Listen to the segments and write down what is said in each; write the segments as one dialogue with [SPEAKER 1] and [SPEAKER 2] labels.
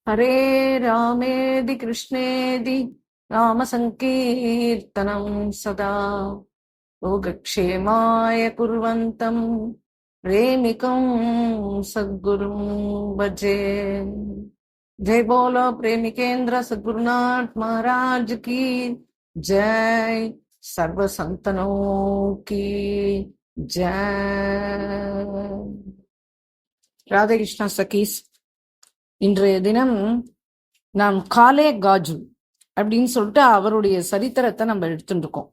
[SPEAKER 1] हरे रामेदि कृष्णेदि रामसङ्कीर्तनं सदा योगक्षेमाय कुर्वन्तं प्रेमिकं सद्गुरुं भजे। जय बोलो प्रेमिकेन्द्र सद्गुरुनाथ महाराज की जय। सर्व संतनों की जय। राधे कृष्ण सखीஸ், இன்றைய தினம் நாம் காலே காஜு அப்படின்னு சொல்லிட்டு அவருடைய சரித்திரத்தை நம்ம எடுத்துட்டு இருக்கோம்.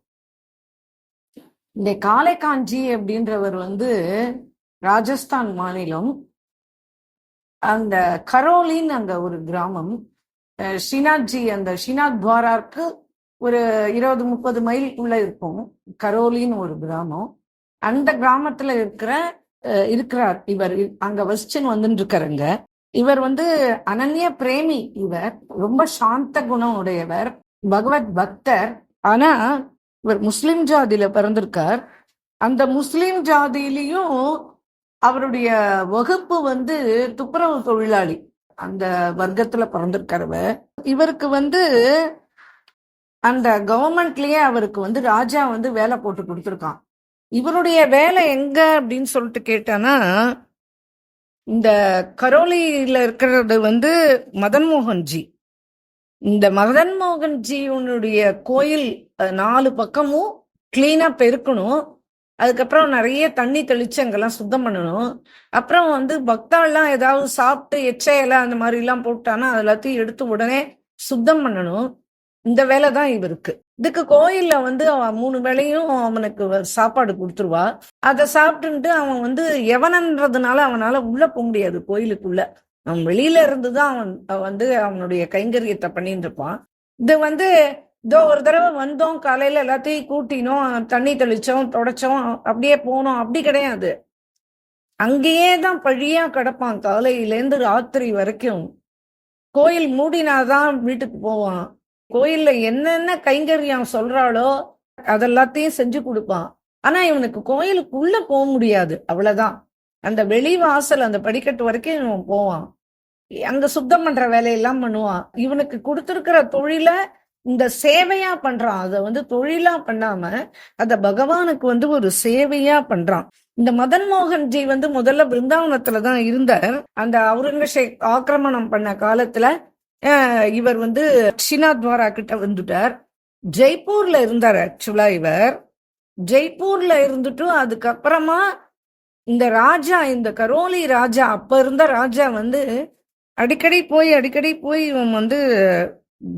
[SPEAKER 1] இந்த காலே காஞ்சி அப்படின்றவர் ராஜஸ்தான் மாநிலம், அந்த கரோலின் அங்க ஒரு கிராமம். ஸ்ரீநாத்ஜி அந்த ஸ்ரீநாத் துவாராருக்கு ஒரு 20-30 மைல் உள்ள இருக்கும் கரோலின்னு ஒரு கிராமம். அந்த கிராமத்துல இருக்கிறார் இவர். அங்க வசிச்சுன்னு வந்துட்டு இருக்காருங்க. இவர் அனன்ய பிரேமி. இவர் ரொம்ப சாந்த குணம் உடையவர், பகவத் பக்தர். ஆனா இவர் முஸ்லிம் ஜாதியில பிறந்திருக்கார். அந்த முஸ்லிம் ஜாதியிலையும் அவருடைய வகுப்பு துப்புரவு தொழிலாளி, அந்த வர்க்கத்துல பிறந்திருக்கிறவர். இவருக்கு அந்த கவர்மெண்ட்லயே அவருக்கு ராஜா வேலை போட்டு கொடுத்துருக்கான். இவருடைய வேலை எங்க அப்படின்னு சொல்லிட்டு கேட்டானா, இந்த கரோலியில இருக்கிறது மதன் மோகன்ஜி. இந்த மதன் மோகன்ஜியுடைய கோயில் 4 பக்கமும் கிளீனா பெருக்கணும். அதுக்கப்புறம் நிறைய தண்ணி தெளிச்சு அங்கெல்லாம் சுத்தம் பண்ணணும். அப்புறம் பக்தாள்லாம் ஏதாவது சாப்பிட்டு எச்சையெல்லாம் அந்த மாதிரி எல்லாம் போட்டானா அது எல்லாத்தையும் எடுத்து உடனே சுத்தம் பண்ணணும். இந்த வேலை தான் இவருக்கு. இதுக்கு கோயில்ல அவன் 3 வேளையும் அவனுக்கு சாப்பாடு கொடுத்துருவா. அதை சாப்பிட்டுட்டு அவன் எவனன்றதுனால அவனால உள்ள போக முடியாது கோயிலுக்குள்ள. அவன் வெளியில இருந்துதான் அவன் அவனுடைய கைங்கரியத்தை பண்ணிட்டு இருப்பான். இது இதோ ஒரு தடவை வந்தோம், காலையில எல்லாத்தையும் கூட்டினோம், தண்ணி தெளிச்சோம், தொடச்சோம், அப்படியே போனோம், அப்படி கிடையாது. அங்கேயே தான் பழியா கிடப்பான் காலையிலேருந்து ராத்திரி வரைக்கும். கோயில் மூடினாதான் வீட்டுக்கு போவான். கோயில்ல என்னென்ன கைங்கரியம் சொல்றாளோ அதெல்லாத்தையும் செஞ்சு கொடுப்பான். ஆனா இவனுக்கு கோயிலுக்குள்ள போக முடியாது, அவ்வளவுதான். அந்த வெளிவாசல் அந்த படிக்கட்டு வரைக்கும் இவன் போவான். அங்க சுத்தம் பண்ற வேலையெல்லாம் பண்ணுவான். இவனுக்கு கொடுத்திருக்கிற தொழில இந்த சேவையா பண்றான். அதை தொழிலா பண்ணாம அத பகவானுக்கு ஒரு சேவையா பண்றான். இந்த மதன் மோகன்ஜி முதல்ல பிருந்தாவனத்துலதான் இருந்தார். அந்த அவுரங்கசீப் ஆக்கிரமணம் பண்ண காலத்துல இவர் ஸ்ரீநாத் துவாரா கிட்ட வந்துட்டார். ஜெய்ப்பூர்ல இருந்தார் ஆக்சுவலா. இவர் ஜெய்ப்பூர்ல இருந்துட்டு அதுக்கப்புறமா இந்த ராஜா, இந்த கரோலி ராஜா, அப்ப இருந்த ராஜா அடிக்கடி போய் இவன்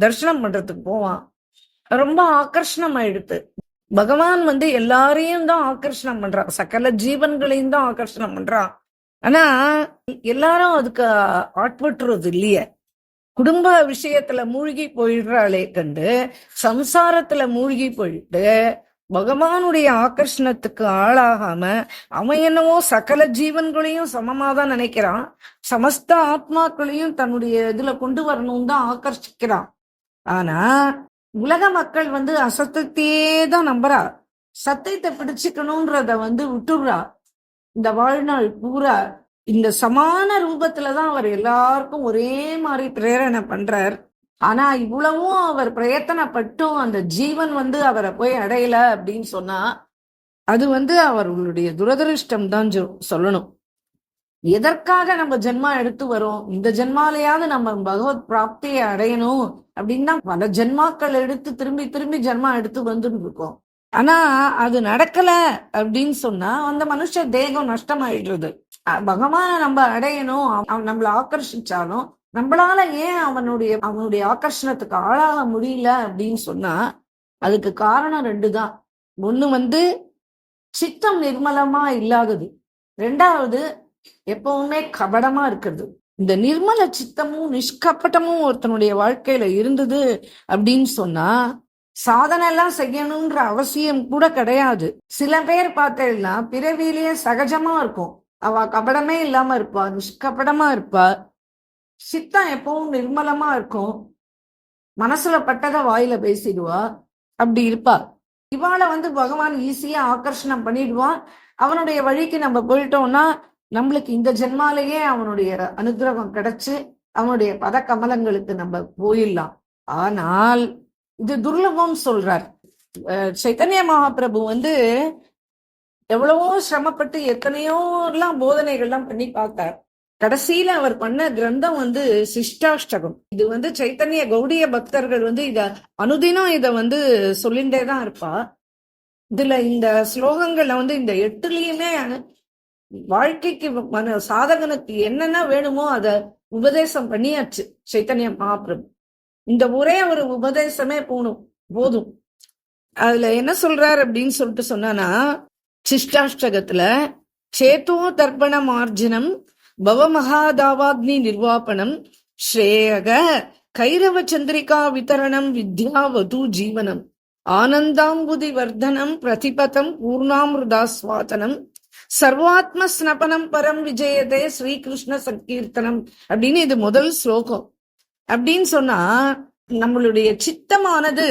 [SPEAKER 1] தரிசனம் பண்றதுக்கு போவான். ரொம்ப ஆகர்ஷணம் ஆயிடுத்து. பகவான் எல்லாரையும் தான் ஆகர்ஷணம் பண்றான், சகல ஜீவன்களையும் தான் ஆகர்ஷணம் பண்றான். ஆனா எல்லாரும் அதுக்கு ஆட்பட்டுறது இல்லையே. குடும்ப விஷயத்துல மூழ்கி போயிடுறாளே கண்டு சம்சாரத்துல மூழ்கி போயிட்டு பகவானுடைய ஆகர்ஷணத்துக்கு ஆளாகாம அவன் என்னவோ சகல ஜீவன்களையும் சமமாதான் நினைக்கிறான். சமஸ்த ஆத்மாக்களையும் தன்னுடைய இதுல கொண்டு வரணும் தான் ஆகர்ஷிக்கிறான். ஆனா உலக மக்கள் அசத்தையே தான் நம்புறா. சத்தியத்தை பிடிச்சுக்கணும்ன்றத விட்டுடுறா. இந்த வாழ்நாள் பூரா இந்த சமான ரூபத்துலதான் அவர் எல்லாருக்கும் ஒரே மாதிரி பிரேரணை பண்றார். ஆனா இவ்வளவும் அவர் பிரயத்தனப்பட்டும் அந்த ஜீவன் அவரை போய் அடையல அப்படின்னு சொன்னா அது அவர்களுடைய துரதிருஷ்டம் தான் சொல்லணும். எதற்காக நம்ம ஜென்மா எடுத்து வரோம்? இந்த ஜென்மாலையாவது நம்ம பகவத் பிராப்தியை அடையணும் அப்படின்னு தான் பல ஜென்மாக்கள் எடுத்து திரும்பி திரும்பி ஜென்மா எடுத்து வந்துட்டு இருக்கோம். ஆனா அது நடக்கல அப்படின்னு சொன்னா அந்த மனுஷ தேகம் நஷ்டமாயிடுறது. பகவான நம்ம அடையணும், அவன் நம்மள ஆக்கர்ஷிச்சாலும் நம்மளால ஏன் அவனுடைய ஆக்கர்ஷணத்துக்கு ஆளாக முடியல அப்படின்னு சொன்னா அதுக்கு காரணம் 2 தான். ஒண்ணு சித்தம் நிர்மலமா இல்லாதது. 2வது எப்பவுமே கபடமா இருக்கிறது. இந்த நிர்மல சித்தமும் நிஷ்கப்பட்டமும் ஒருத்தனுடைய வாழ்க்கையில இருந்தது அப்படின்னு சொன்னா சாதனை எல்லாம் செய்யணும்ன்ற அவசியம் கூட கிடையாது. சில பேர் பார்த்தேன்னா பிறவிலேயே சகஜமா இருக்கும், அவ கபடமே இல்லாம இருப்பா, நிஷ்கப்படமா இருப்பா. சித்தம் எப்பவும் நிர்மலமா இருக்கும், மனசுல பட்டத வாயில பேசிடுவா, அப்படி இருப்பா. இவாளை பகவான் ஈஸியா ஆகர்ஷணம் பண்ணிடுவான். அவனுடைய வழிக்கு நம்ம போயிட்டோம்னா நம்மளுக்கு இந்த ஜென்மாலேயே அவனுடைய அனுகிரகம் கிடைச்சு அவனுடைய பத கமலங்களுக்கு நம்ம போயிடலாம். ஆனால் இது துர்லபம் சொல்றார். சைத்தன்ய மகாபிரபு எவ்வளவோ சிரமப்பட்டு எத்தனையோ எல்லாம் போதனைகள்லாம் பண்ணி பார்த்தார். கடைசியில அவர் பண்ண கிரந்தம் சிஷ்டாஷ்டகம். இது சைத்தன்ய கௌடிய பக்தர்கள் இத அனுதினம் இத சொல்லிண்டேதான் இருப்பா. இதுல இந்த ஸ்லோகங்கள்ல இந்த 8லயுமே வாழ்க்கைக்கு சாதகனுக்கு என்னென்ன வேணுமோ அத உபதேசம் பண்ணியாச்சு சைத்தன்ய மகாபிரபு. இந்த ஒரே ஒரு உபதேசமே போதும். அதுல என்ன சொல்றாரு அப்படின்னு சொல்லிட்டு சொன்னானா, சிஷ்டாஷ்டகத்துல சேத்தோ தர்ப்பண மார்ஜனம் பவமகாதாவாக்னி நிர்வாபணம் ஸ்ரேயக கைரவ சந்திரிகா விதரணம் வித்யாவது ஜீவனம் ஆனந்தாம்புதி வர்தனம் பிரதிபதம் பூர்ணாமிருதாஸ்வாதனம் சர்வாத்ம ஸ்னபனம் பரம் விஜயதே ஸ்ரீகிருஷ்ண சங்கீர்த்தனம் அப்படின்னு இது முதல் ஸ்லோகம். அப்படின்னு சொன்னா நம்மளுடைய சித்தமானது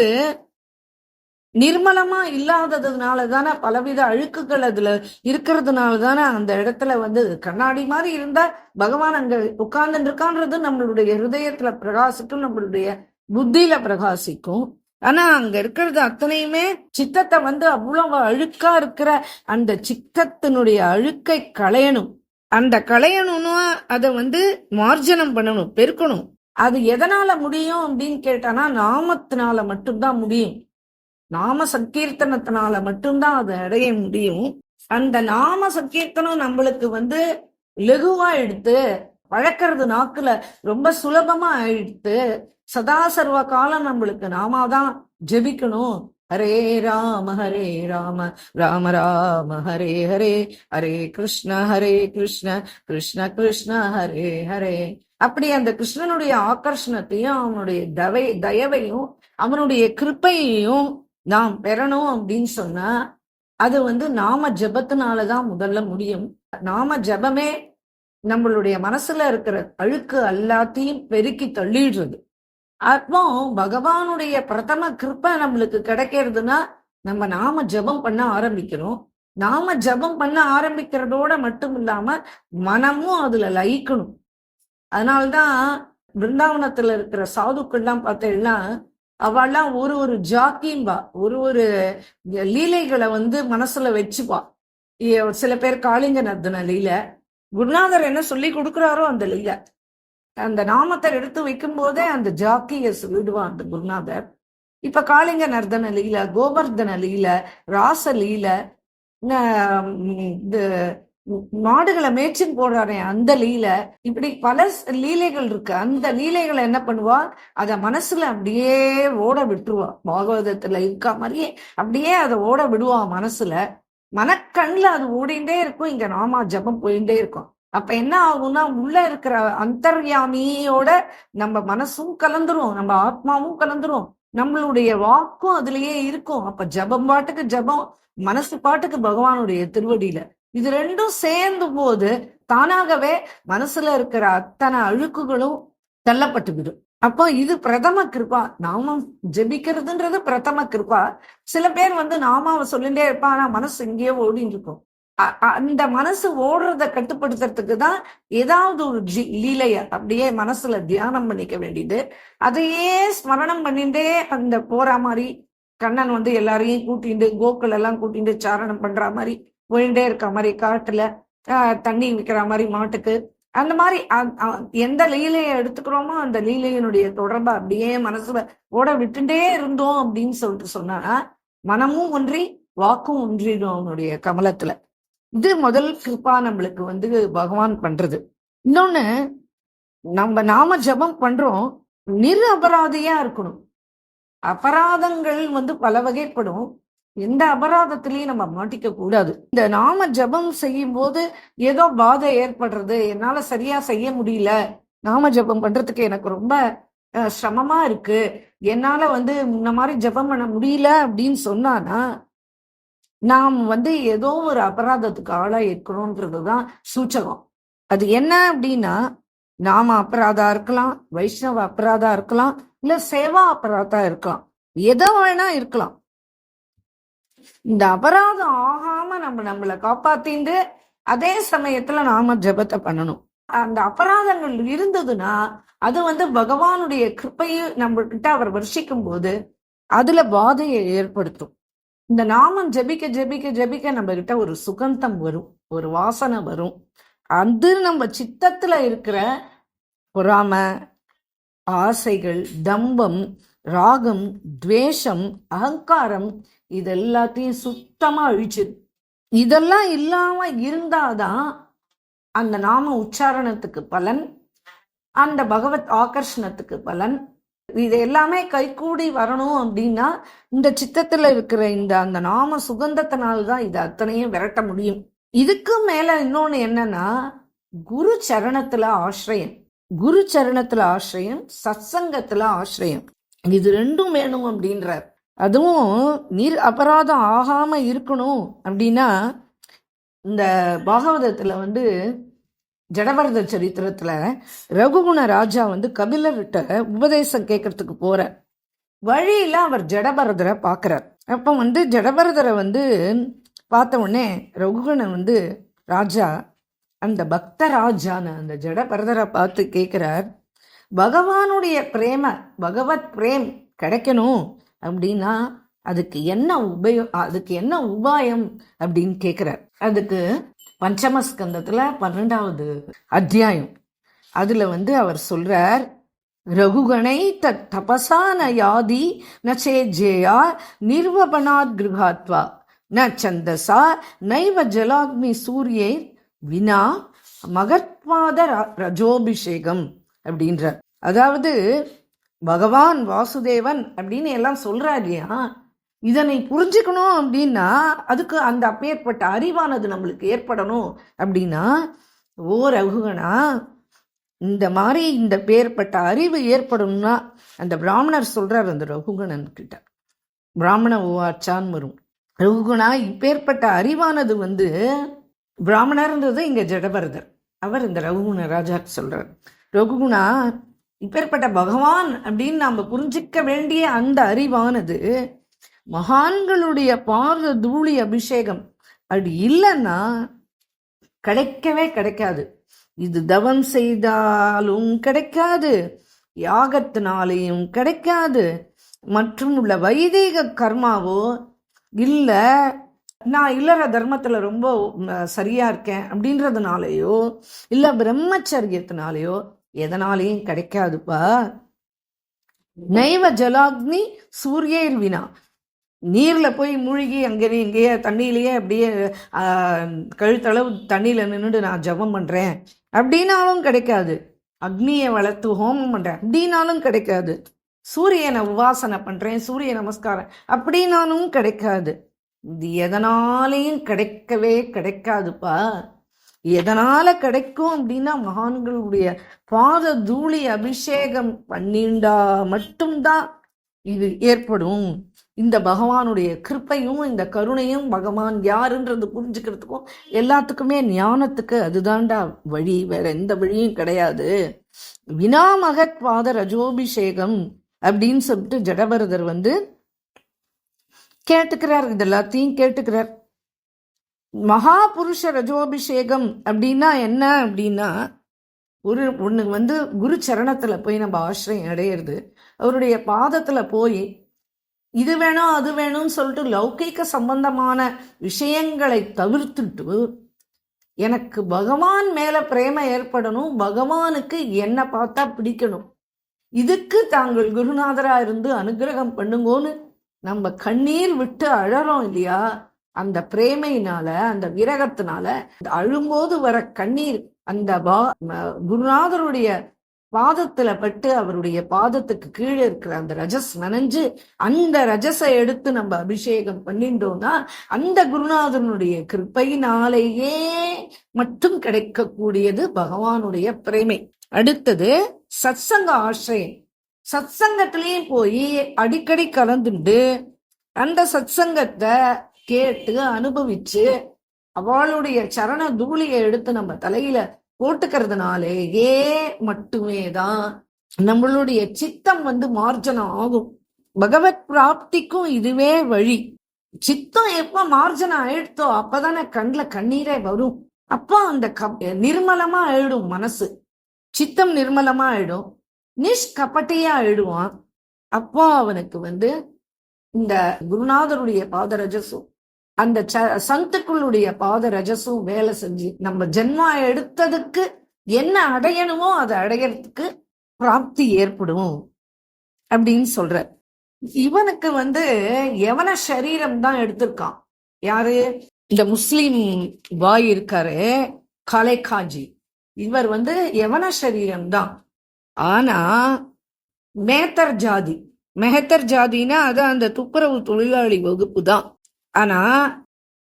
[SPEAKER 1] நிர்மலமா இல்லாததுனாலதானே, பலவித அழுக்குகள் அதுல இருக்கிறதுனாலதானே அந்த இடத்துல கண்ணாடி மாதிரி இருந்தா பகவான் அங்க உட்கார்ந்து இருக்கான்றது நம்மளுடைய ஹிருதயத்துல பிரகாசிக்கும், நம்மளுடைய புத்தியில பிரகாசிக்கும். ஆனா அங்க இருக்கிறது அத்தனையுமே சித்தத்தை அவ்வளவு அழுக்கா இருக்கிற அந்த சித்தத்தினுடைய அழுக்கை களையணும். அந்த களையணும்னா அதை மார்ஜனம் பண்ணணும், பெருக்கணும். அது எதனால முடியும் அப்படின்னு கேட்டானா நாமத்தினால மட்டும்தான் முடியும். நாம சங்கீர்த்தனத்தினால மட்டும்தான் அதை அடைய முடியும். அந்த நாம சங்கீர்த்தனம் நம்மளுக்கு லெகுவா எடுத்து பழக்கிறது, நாக்குல ரொம்ப சுலபமா எடுத்து சதா சர்வ காலம் நம்மளுக்கு நாமாதான் ஜெபிக்கணும். ஹரே ராம ராம ராம ஹரே ஹரே, ஹரே கிருஷ்ண கிருஷ்ண கிருஷ்ண ஹரே ஹரே. அப்படி அந்த கிருஷ்ணனுடைய ஆகர்ஷணத்தையும் அவனுடைய தயவையும் அவனுடைய கிருப்பையையும் நாம் பெறணும் அப்படின்னு சொன்னா அது நாம ஜபத்தினாலதான் முதல்ல முடியும். நாம ஜபமே நம்மளுடைய மனசுல இருக்கிற அழுக்கு எல்லாத்தையும் பெருக்கி தள்ளிடுறது. அப்போ பகவானுடைய பிரதம கிருப்பை நம்மளுக்கு கிடைக்கிறதுனா நம்ம நாம ஜபம் பண்ண ஆரம்பிக்கிறோம். நாம ஜபம் பண்ண ஆரம்பிக்கிறதோட மட்டும் இல்லாம மனமும் அதுல லயிக்கணும். அதனால்தான் பிருந்தாவனத்துல இருக்கிற சாதுக்கள்லாம் பார்த்தீங்கன்னா அவெல்லாம் ஒரு ஜாக்கிம்பா, ஒரு லீலைகளை மனசுல வச்சுப்பா. சில பேர் காளிங்க நர்தன லீலை, குருநாதர் என்ன சொல்லி கொடுக்குறாரோ அந்த லீலை, அந்த நாமத்தை எடுத்து வைக்கும் போதே அந்த ஜாக்கிய சொல்லிடுவான் அந்த குருநாதர். இப்ப காளிங்க நர்தன லீலை, கோவர்தன லீலை, ராச லீலை, மாடுகளை மேய்ச்சின்னு போடுறாரே அந்த லீலை, இப்படி பல லீலைகள் இருக்கு. அந்த லீலைகளை என்ன பண்ணுவா, அத மனசுல அப்படியே ஓட விட்டுருவா. பாகவதத்துல இருக்கா மாதிரியே அப்படியே அதை ஓட விடுவா மனசுல. மனக்கண்ணுல அது ஓடிண்டே இருக்கும். இங்க நாமா ஜபம் போயிட்டே இருக்கும். அப்ப என்ன ஆகும்னா உள்ள இருக்கிற அந்தர்யாமியோட நம்ம மனசும் கலந்துரும், நம்ம ஆத்மாவும் கலந்துரும், நம்மளுடைய வாக்கும் அதுலயே இருக்கும். அப்ப ஜபம் பாட்டுக்கு ஜபம், மனசு பாட்டுக்கு பகவானுடைய திருவடியில. இது ரெண்டும் சேர்ந்து போது தானாகவே மனசுல இருக்கிற அத்தனை அழுக்குகளும் தள்ளப்பட்டு விடும். அப்போ இது பிரதம கிருபா. நாமம் ஜெபிக்கிறதுன்றது பிரதம கிருபா. சில பேர் நாமாவை சொல்லிட்டே இருப்பா, ஆனா மனசு எங்கேயோ ஓடின்னு இருக்கும். அந்த மனசு ஓடுறத கட்டுப்படுத்துறதுக்கு தான் ஏதாவது ஒரு லீலைய அப்படியே மனசுல தியானம் பண்ணிக்க வேண்டியது. அதையே ஸ்மரணம் பண்ணிட்டே அந்த போற மாதிரி கண்ணன் எல்லாரையும் கூட்டிட்டு கோக்கள் எல்லாம் கூட்டிட்டு சாரணம் பண்ற மாதிரி போயிட்டே இருக்க மாதிரி, காட்டுல தண்ணி விற்கிற மாதிரி மாட்டுக்கு, அந்த மாதிரி எந்த லீலையை எடுத்துக்கிறோமோ அந்த லீலையினுடைய தொடர்பை அப்படியே மனசுல ஓட விட்டுட்டே இருந்தோம் அப்படின்னு சொல்லிட்டு சொன்னா மனமும் ஒன்றி வாக்கும் ஒன்றிடும் அவனுடைய கமலத்துல. இது முதல் கிருப்பா நம்மளுக்கு பகவான் பண்றது. இன்னொன்னு, நம்ம நாம ஜபம் பண்றோம், நிர் அபராதியா இருக்கணும். அபராதங்கள் பல வகைப்படும். எந்த அபராதத்திலையும் நம்ம மாட்டிக்க கூடாது. இந்த நாம ஜபம் செய்யும் போது ஏதோ பாதை ஏற்படுறது, என்னால சரியா செய்ய முடியல, நாம ஜபம் பண்றதுக்கு எனக்கு ரொம்ப சிரமமா இருக்கு, என்னால இந்த மாதிரி ஜபம் பண்ண முடியல அப்படின்னு சொன்னானா நாம் ஏதோ ஒரு அபராதத்துக்கு ஆளா இருக்கணும்ன்றதுதான் சூச்சகம். அது என்ன அப்படின்னா, நாம அபராதா இருக்கலாம், வைஷ்ணவ அபராதா இருக்கலாம், இல்ல சேவா அபராதா இருக்கலாம், எதை வேணா இருக்கலாம். இந்த அபராதம் ஆகாம நம்மளை காப்பாத்திண்டு அதே சமயத்துல நாம ஜபத்தை பண்ணணும். அந்த அபராதங்கள் இருந்ததுன்னா அது பகவானுடைய கிருப்பையை நம்ம கிட்ட அவர் வர்ஷிக்கும் போது அதுல பாதையை ஏற்படுத்தும். இந்த நாமம் ஜபிக்க ஜபிக்க ஜபிக்க நம்ம கிட்ட ஒரு சுகந்தம் வரும், ஒரு வாசனை வரும். அது நம்ம சித்தத்துல இருக்கிற பொறாம, ஆசைகள், தம்பம், ராகம், துவேஷம், அகங்காரம் இதெல்லாத்தையும் சுத்தமா அழிச்சிரு. இதெல்லாம் இல்லாம இருந்தாதான் அந்த நாம உச்சாரணத்துக்கு பலன், அந்த பகவத் ஆகர்ஷணத்துக்கு பலன். இது எல்லாமே கைகூடி வரணும் அப்படின்னா இந்த சித்தத்துல இருக்கிற அந்த நாம சுகந்தத்தினால்தான் இது அத்தனையும் விரட்ட முடியும். இதுக்கு மேல இன்னொன்னு என்னன்னா, குரு சரணத்துல ஆசிரியம். குரு சரணத்துல ஆசிரியம், சத்சங்கத்துல ஆசிரியம். இது ரெண்டும் வேணும் அப்படின்றார். அதுவும் நீர் அபராதம் ஆகாம இருக்கணும் அப்படின்னா இந்த பாகவதத்துல ஜடபரத சரித்திரத்துல ரகுகுண ராஜா கபிலர்கிட்ட உபதேசம் கேட்கறதுக்கு போற வழியில அவர் ஜடபரதரை பாக்குறார். அப்ப ஜடபரதரை பார்த்த உடனே ரகுகுணன் ராஜா அந்த பக்தராஜான அந்த ஜடபரதரை பார்த்து கேட்கிறார், பகவானுடைய பிரேம, பகவத் பிரேம் கிடைக்கணும் அப்படின்னா அதுக்கு என்ன உபாயம் அப்படின்னு கேட்கிறார். அதுக்கு பஞ்சமஸ்கந்தத்துல 12வது அத்தியாயம் அதுல அவர் சொல்றார், ரகுகணை தபசான யாதி நச்சேஜேயா நிர்வபனாத் கிருஹாத்வா ந சந்தசா நைவ ஜலாக்னி சூரியே வினா மகத்வாத ரஜோபிஷேகம் அப்படின்றார். அதாவது பகவான் வாசுதேவன் அப்படின்னு எல்லாம் சொல்றார் இல்லையா, இதனை புரிஞ்சுக்கணும் அப்படின்னா அதுக்கு அந்த அப்பேற்பட்ட அறிவானது நம்மளுக்கு ஏற்படணும் அப்படின்னா, ஓ ரகுகணா, இந்த மாதிரி இந்த பேர்பட்ட அறிவு ஏற்படும்னா அந்த பிராமணர் சொல்றார் அந்த ரகுகணன் கிட்ட, பிராமண ஓவாச்சான்னு வரும். ரகுகுணா, இப்பேற்பட்ட அறிவானது பிராமணர்ன்றது இங்க ஜடபரதர், அவர் இந்த ரகுகுண ராஜா சொல்றார், ரகுகுணா இப்பேற்பட்ட பகவான் அப்படின்னு நாம புரிஞ்சிக்க வேண்டிய அந்த அறிவானது மகான்களுடைய பாத தூளி அபிஷேகம் அப்படி இல்லைன்னா கிடைக்கவே கிடைக்காது. இது தவம் செய்தாலும் கிடைக்காது, யாகத்தினாலேயும் கிடைக்காது, மற்றும் உள்ள வைதிக கர்மாவோ இல்ல நான் இல்லற தர்மத்துல ரொம்ப சரியா இருக்கேன் அப்படின்றதுனாலயோ இல்ல பிரம்மச்சரியத்தினாலேயோ எதனாலையும் கிடைக்காதுப்பா. நைவ ஜலாக்னி சூரியர் வினா, நீர்ல போய் மூழ்கி இங்கேயே தண்ணியிலேயே அப்படியே கழுத்தளவு தண்ணியில நின்றுட்டு நான் ஜபம் பண்றேன் அப்படின்னாலும் கிடைக்காது, அக்னியை வளர்த்து ஹோமம் பண்றேன் அப்படின்னாலும் கிடைக்காது, சூரியனை உபாசனை பண்றேன், சூரிய நமஸ்காரம் அப்படின்னாலும் கிடைக்காது. இது எதனாலையும் கிடைக்கவே கிடைக்காதுப்பா. எதனால கிடைக்கும் அப்படின்னா மகான்களுடைய பாத தூளி அபிஷேகம் பண்ணிண்டா மட்டும்தான் இது ஏற்படும். இந்த பகவானுடைய கிருப்பையும் இந்த கருணையும் பகவான் யாருன்றது புரிஞ்சுக்கிறதுக்கும் எல்லாத்துக்குமே ஞானத்துக்கு அதுதான்டா வழி, வேற எந்த வழியும் கிடையாது. வினாமகத்வாத ரஜோபிஷேகம் அப்படின்னு சொல்லிட்டு ஜடபரதர் கேட்டுக்கிறார், இதெல்லாத்தையும் கேட்டுக்கிறார். மகாபுருஷ ரஜோபிஷேகம் அப்படின்னா என்ன அப்படின்னா, ஒண்ணு குரு சரணத்துல போய் நம்ம ஆசிரியம் அடையிறது, அவருடைய பாதத்துல போய் இது வேணும் அது வேணும்னு சொல்லிட்டு லௌகிக சம்பந்தமான விஷயங்களை தவிர்த்துட்டு எனக்கு பகவான் மேல பிரேம ஏற்படணும், பகவானுக்கு என்ன பார்த்தா பிடிக்கணும், இதுக்கு தாங்கள் குருநாதரா இருந்து அனுகிரகம் பண்ணுங்கோன்னு நம்ம கண்ணீர் விட்டு அழறோம் இல்லையா, அந்த பிரேமையினால அந்த விரகத்தினால அழும்போது வர கண்ணீர் அந்த குருநாதருடைய பாதத்துல பட்டு அவருடைய பாதத்துக்கு கீழே இருக்கிற அந்த ரஜஸ் நனைஞ்சு அந்த ரஜஸை எடுத்து நம்ம அபிஷேகம் பண்ணிட்டோம்னா அந்த குருநாதனுடைய கிருப்பையினாலேயே மட்டும் கிடைக்கக்கூடியது பகவானுடைய பிரேமை. அடுத்தது சத்சங்க ஆசிரியம். சத்சங்கத்திலையும் போய் அடிக்கடி கலந்துண்டு அந்த சத்சங்கத்தை கேட்டு அனுபவிச்சு அவளுடைய சரண தூளியை எடுத்து நம்ம தலையில போட்டுக்கிறதுனாலேயே மட்டுமே தான் நம்மளுடைய சித்தம் மார்ஜனம் ஆகும். பகவத் பிராப்திக்கும் இதுவே வழி. சித்தம் எப்ப மார்ஜனம் ஆயிடுத்தோ அப்பதானே கண்ணுல கண்ணீரே வரும். அப்போ அந்த நிர்மலமா ஆயிடும் மனசு, சித்தம் நிர்மலமா ஆயிடும், நிஷ்கபட்டியா ஆயிடுவான். அப்போ அவனுக்கு இந்த குருநாதருடைய பாதரஜசும் அந்த சந்துக்களுடைய பாதரஜசும் வேலை செஞ்சு நம்ம ஜென்மா எடுத்ததுக்கு என்ன அடையணுமோ அதை அடையறதுக்கு பிராப்தி ஏற்படும் அப்படின்னு சொல்ற. இவனுக்கு யவன சரீரம் தான் எடுத்திருக்கான். யாரு? இந்த முஸ்லிம் பாய் இருக்காரு கலைகாஜி, இவர் யவன சரீரம் தான். ஆனா மெஹத்தர் ஜாதினா அது அந்த துப்புரவு தொழிலாளி வகுப்பு தான். ஆனா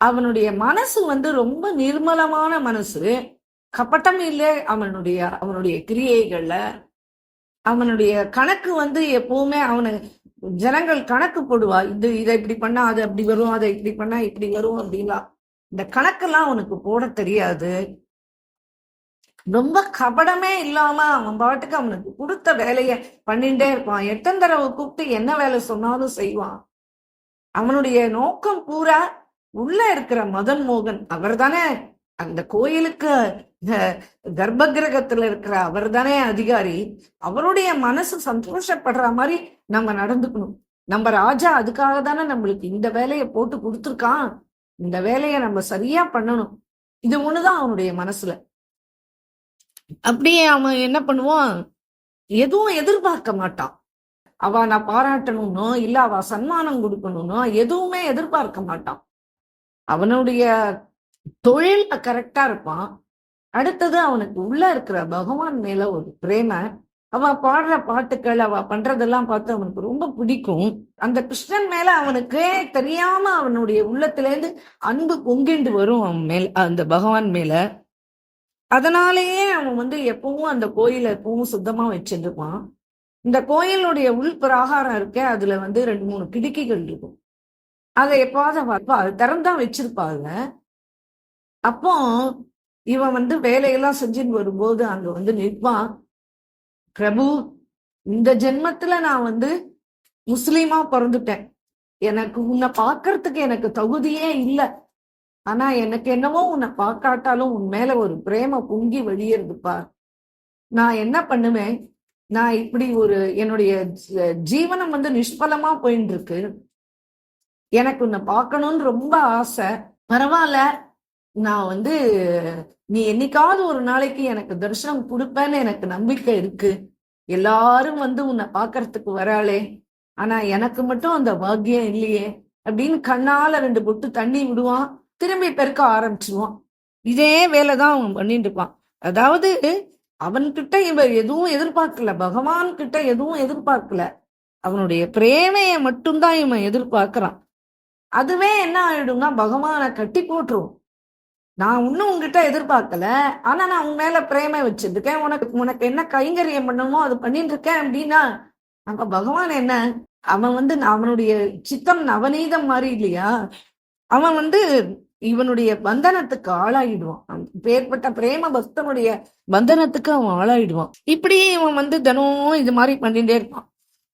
[SPEAKER 1] அவனுடைய மனசு ரொம்ப நிர்மலமான மனசு, கப்பட்டம் இல்லை அவனுடைய கிரியைகள்ல. அவனுடைய கணக்கு எப்பவுமே ஜனங்கள் கணக்கு போடுவா, இதை இப்படி பண்ணா அது அப்படி வரும், அதை இப்படி பண்ணா இப்படி வரும் அப்படின்னா இந்த கணக்கெல்லாம் அவனுக்கு போட தெரியாது. ரொம்ப கபடமே இல்லாம அவன் பாட்டுக்கு அவனுக்கு கொடுத்த வேலைய பண்ணிட்டே இருப்பான். எத்தனை தடவை கூப்பிட்டு என்ன வேலை சொன்னாலும் செய்வான். அவனுடைய நோக்கம் பூரா உள்ள இருக்கிற மதன் மோகன், அவர் தானே அந்த கோயிலுக்கு கர்ப்ப கிரகத்துல இருக்கிற அவர் தானே அதிகாரி. அவருடைய மனசு சந்தோஷப்படுற மாதிரி நம்ம நடந்துக்கணும். நம்ம ராஜா அதுக்காக தானே நம்மளுக்கு இந்த வேலையை போட்டு கொடுத்துருக்கான், இந்த வேலையை நம்ம சரியா பண்ணணும். இது ஒண்ணுதான் அவனுடைய மனசுல. அப்படியே அவன் என்ன பண்ணுவான், எதுவும் எதிர்பார்க்க மாட்டான். அவ நான் பாராட்டணும்னோ இல்ல அவ சன்மானம் கொடுக்கணும்னோ எதுவுமே எதிர்பார்க்க மாட்டான். அவனுடைய தொழில் கரெக்டா இருப்பான். அடுத்தது அவனுக்கு உள்ள இருக்கிற பகவான் மேல ஒரு பிரேம, அவ பாடுற பாட்டுக்கள் அவ பண்றதெல்லாம் பார்த்து அவனுக்கு ரொம்ப பிடிக்கும். அந்த கிருஷ்ணன் மேல அவனுக்கே தெரியாம அவனுடைய உள்ளத்திலேருந்து அன்பு பொங்கிண்டு வரும் அவன் மேல, அந்த பகவான் மேல. அதனாலேயே அவன் எப்பவும் அந்த கோயிலை எப்பவும் சுத்தமா வச்சிருப்பான். இந்த கோயிலுடைய உள் பிராகாரம் இருக்க, அதுல 2-3 கிடுக்கிகள் இருக்கும். அதை எப்பாவது திறந்தான் வச்சிருப்பாங்க. அப்போ இவன் வேலையெல்லாம் செஞ்சுன்னு வரும்போது அங்க நிற்பான். பிரபு, இந்த ஜென்மத்துல நான் முஸ்லீமா பிறந்துட்டேன், எனக்கு உன்னை பார்க்கறதுக்கு எனக்கு தகுதியே இல்லை. ஆனா எனக்கு என்னவோ உன்னை பார்க்காட்டாலும் உன் மேல ஒரு பிரேம பொங்கி வெளியேறுதுப்பா. நான் என்ன பண்ணுவேன், நான் இப்படி என்னுடைய ஜீவனம் நிஷ்பலமா போயின்னு இருக்கு, எனக்கு உன்னை பார்க்கணும்னு ரொம்ப ஆசை. பரவாயில்ல, நான் நீ என்னைக்காவது ஒரு நாளைக்கு எனக்கு தரிசனம் கொடுப்பேன்னு எனக்கு நம்பிக்கை இருக்கு. எல்லாரும் உன்னை பார்க்கறதுக்கு வராளே, ஆனா எனக்கு மட்டும் அந்த பாக்கியம் இல்லையே அப்படின்னு கண்ணால 2 பொட்டு தண்ணி விடுவான், திரும்பி பெருக்க ஆரம்பிச்சிருவான். இதே வேலைதான் அவன் பண்ணிட்டு இருப்பான். அதாவது அவன்கிட்ட இவன் எதுவும் எதிர்பார்க்கல, பகவான் கிட்ட எதுவும் எதிர்பார்க்கல, அவனுடைய பிரேமைய மட்டும்தான் இவன் எதிர்பார்க்கிறான். அதுவே என்ன ஆயிடும்னா பகவானை கட்டி போட்டுரும். நான் இன்னும் உங்ககிட்ட எதிர்பார்க்கல, ஆனா நான் உன் மேல பிரேமை வச்சிருக்கேன், உனக்கு என்ன கைங்கரியம் பண்ணணுமோ அது பண்ணிட்டு இருக்கேன் அப்படின்னா அப்ப பகவான் என்ன, அவன் அவனுடைய சித்தம் நவநீதம் மாதிரி இல்லையா, அவன் இவனுடைய பந்தனத்துக்கு ஆளாயிடுவான். பேர்பட்ட பிரேம பக்தனுடைய பந்தனத்துக்கு அவன் ஆளாயிடுவான். இப்படி இவன் தினம் இது மாதிரி பண்ணிட்டே இருப்பான்.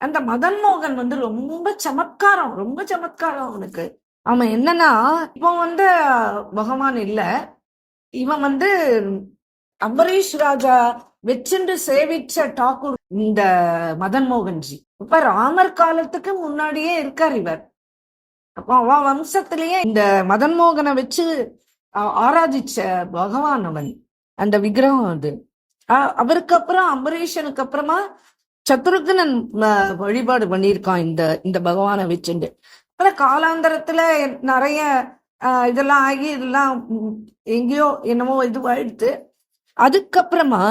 [SPEAKER 1] அந்த மதன் மோகன் ரொம்ப சமத்காரம், ரொம்ப சமத்காரம் அவனுக்கு. அவன் என்னன்னா, இப்போ பகவான் இல்ல, இவன் அம்பரீஷ் ராஜா வச்சுட்டு சேவிச்ச டாக்கூர் இந்த மதன் மோகன்ஜி. இப்ப ராமர் காலத்துக்கு முன்னாடியே இருக்கார் இவர். அப்போ அவ வம்சத்திலேயே இந்த மதன் மோகனை வச்சு ஆராதிச்ச பகவான் அவன், அந்த விக்கிரகம் அது. அவருக்கு அப்புறம் அம்பரீஷனுக்கு அப்புறமா சத்ருகனன் வழிபாடு பண்ணியிருக்கான் இந்த பகவானை வச்சுட்டு. அப்புறம் காலாந்தரத்துல நிறைய இதெல்லாம் ஆகி இதெல்லாம் எங்கேயோ என்னமோ இதுவாயிடுத்து. அதுக்கப்புறமா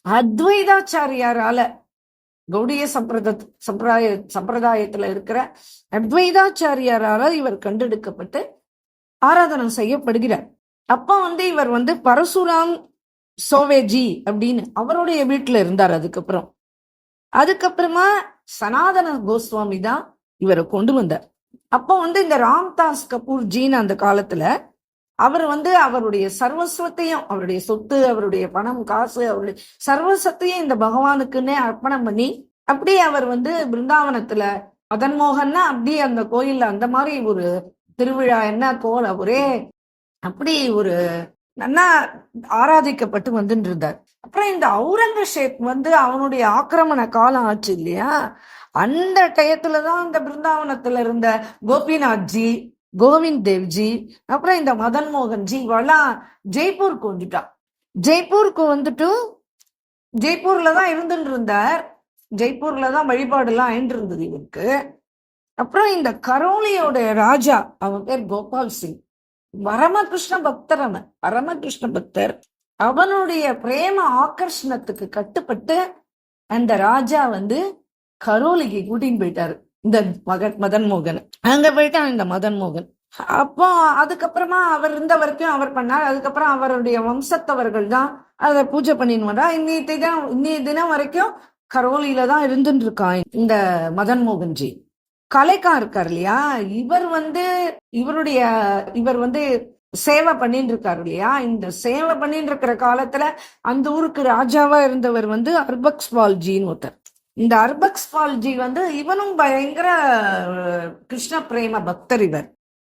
[SPEAKER 1] அத்வைதாச்சாரியாரால, கௌடிய சம்பிரதாயத்துல இருக்கிற அத்வைதாச்சாரியாரால இவர் கண்டெடுக்கப்பட்டு ஆராதனம் செய்யப்படுகிறார். அப்ப இவர் பரசுராம் சோவேஜி அப்படின்னு அவருடைய வீட்டுல இருந்தார். அதுக்கப்புறமா சனாதன கோஸ்வாமி தான் இவரை கொண்டு வந்தார். அப்போ இந்த ராம்தாஸ் கபூர் ஜின்னு அந்த காலத்துல அவர் அவருடைய சர்வஸ்வத்தையும், அவருடைய சொத்து, அவருடைய பணம் காசு, அவருடைய சர்வஸ்வத்தையும் இந்த பகவானுக்குன்னே அர்ப்பணம் பண்ணி, அப்படியே அவர் பிருந்தாவனத்துல மதன் மோகன்னா அப்படியே அந்த கோயில்ல அந்த மாதிரி ஒரு திருவிழா என்ன கோல ஒரே அப்படி ஒரு நல்லா ஆராதிக்கப்பட்டு வந்துட்டு இருந்தார். அப்புறம் இந்த அவுரங்கசீப் வந்து அவனுடைய ஆக்கிரமண காலம் ஆச்சு இல்லையா, அந்த டயத்துலதான் இந்த பிருந்தாவனத்துல இருந்த கோபிநாத்ஜி, கோவிந்த் தேவ்ஜி, அப்புறம் இந்த மதன் மோகன்ஜி இவெல்லாம் ஜெய்ப்பூருக்கு வந்துட்டான். ஜெய்ப்பூருக்கு வந்துட்டு ஜெய்ப்பூர்ல தான் இருந்துட்டு இருந்தார். ஜெய்ப்பூர்ல தான் வழிபாடு எல்லாம் ஆயிட்டு இருந்தது இவருக்கு. அப்புறம் இந்த கரோலியோட ராஜா, அவன் பேர் கோபால் சிங், பரமகிருஷ்ண பக்தர். அவன் பரமகிருஷ்ண பக்தர். அவனுடைய பிரேம ஆகர்ஷணத்துக்கு கட்டுப்பட்டு அந்த ராஜா வந்து கரோலிக்கு கூட்டின்னு போயிட்டாரு இந்த மதன் மோகன். அங்க போயிட்டான் இந்த மதன் மோகன். அப்போ அதுக்கப்புறமா அவர் இருந்த வரைக்கும் அவர் பண்ணார். அதுக்கப்புறம் அவருடைய வம்சத்தவர்கள் தான் அதை பூஜை பண்ணின்னு வந்தா. இன்னைய தினம் வரைக்கும் கரோலியில தான் இருந்துட்டு இருக்கான் இந்த மதன் மோகன்ஜி. கலைக்கா இருக்கார் இல்லையா, இவர் வந்து சேவை பண்ணிட்டு இருக்காரு இல்லையா. இந்த சேவை பண்ணிட்டு இருக்கிற காலத்துல அந்த ஊருக்கு ராஜாவா இருந்தவர் வந்து அர்பக்ஸ் பால்ஜின்னு ஒருத்தர். இந்த அர்பக்ஸ் பால்ஜி வந்து இவனும் பயங்கர கிருஷ்ண பிரேம பக்தர்.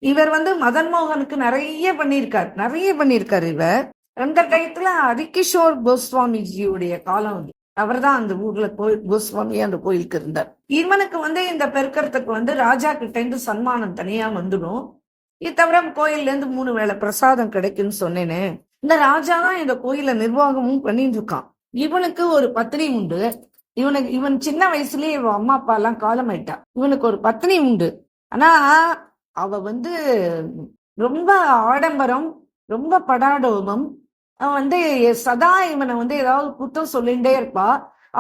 [SPEAKER 1] இவர் வந்து மதன் மோகனுக்கு நிறைய பண்ணியிருக்காரு. இவர் அந்த டயத்துல ஹரிகிஷோர் கோஸ்வாமிஜியுடைய காலம் வந்து அவர் தான் அந்த ஊர்ல கோஸ்வாமி அந்த கோயிலுக்கு இருந்தார். இவனுக்கு வந்து இந்த பெருக்கிறதுக்கு வந்து ராஜா கிட்ட இருந்து சன்மானம் தனியா வந்துடும். இது தவிர கோயில்ல இருந்து 3 வேளை பிரசாதம் கிடைக்குன்னு சொன்னேனே. இந்த ராஜா தான் இந்த கோயில நிர்வாகமும் பண்ணிட்டு இருக்கான். இவனுக்கு ஒரு பத்னி உண்டு. இவன் சின்ன வயசுலயே இவன் அம்மா அப்பா எல்லாம் காலமாயிட்டா. இவனுக்கு ஒரு பத்னி உண்டு. ஆனா அவ வந்து ரொம்ப ஆடம்பரம், ரொம்ப படாடோபம். அவன் வந்து சதா இவனை வந்து ஏதாவது குத்தம் சொல்லிகிட்டே இருப்பா.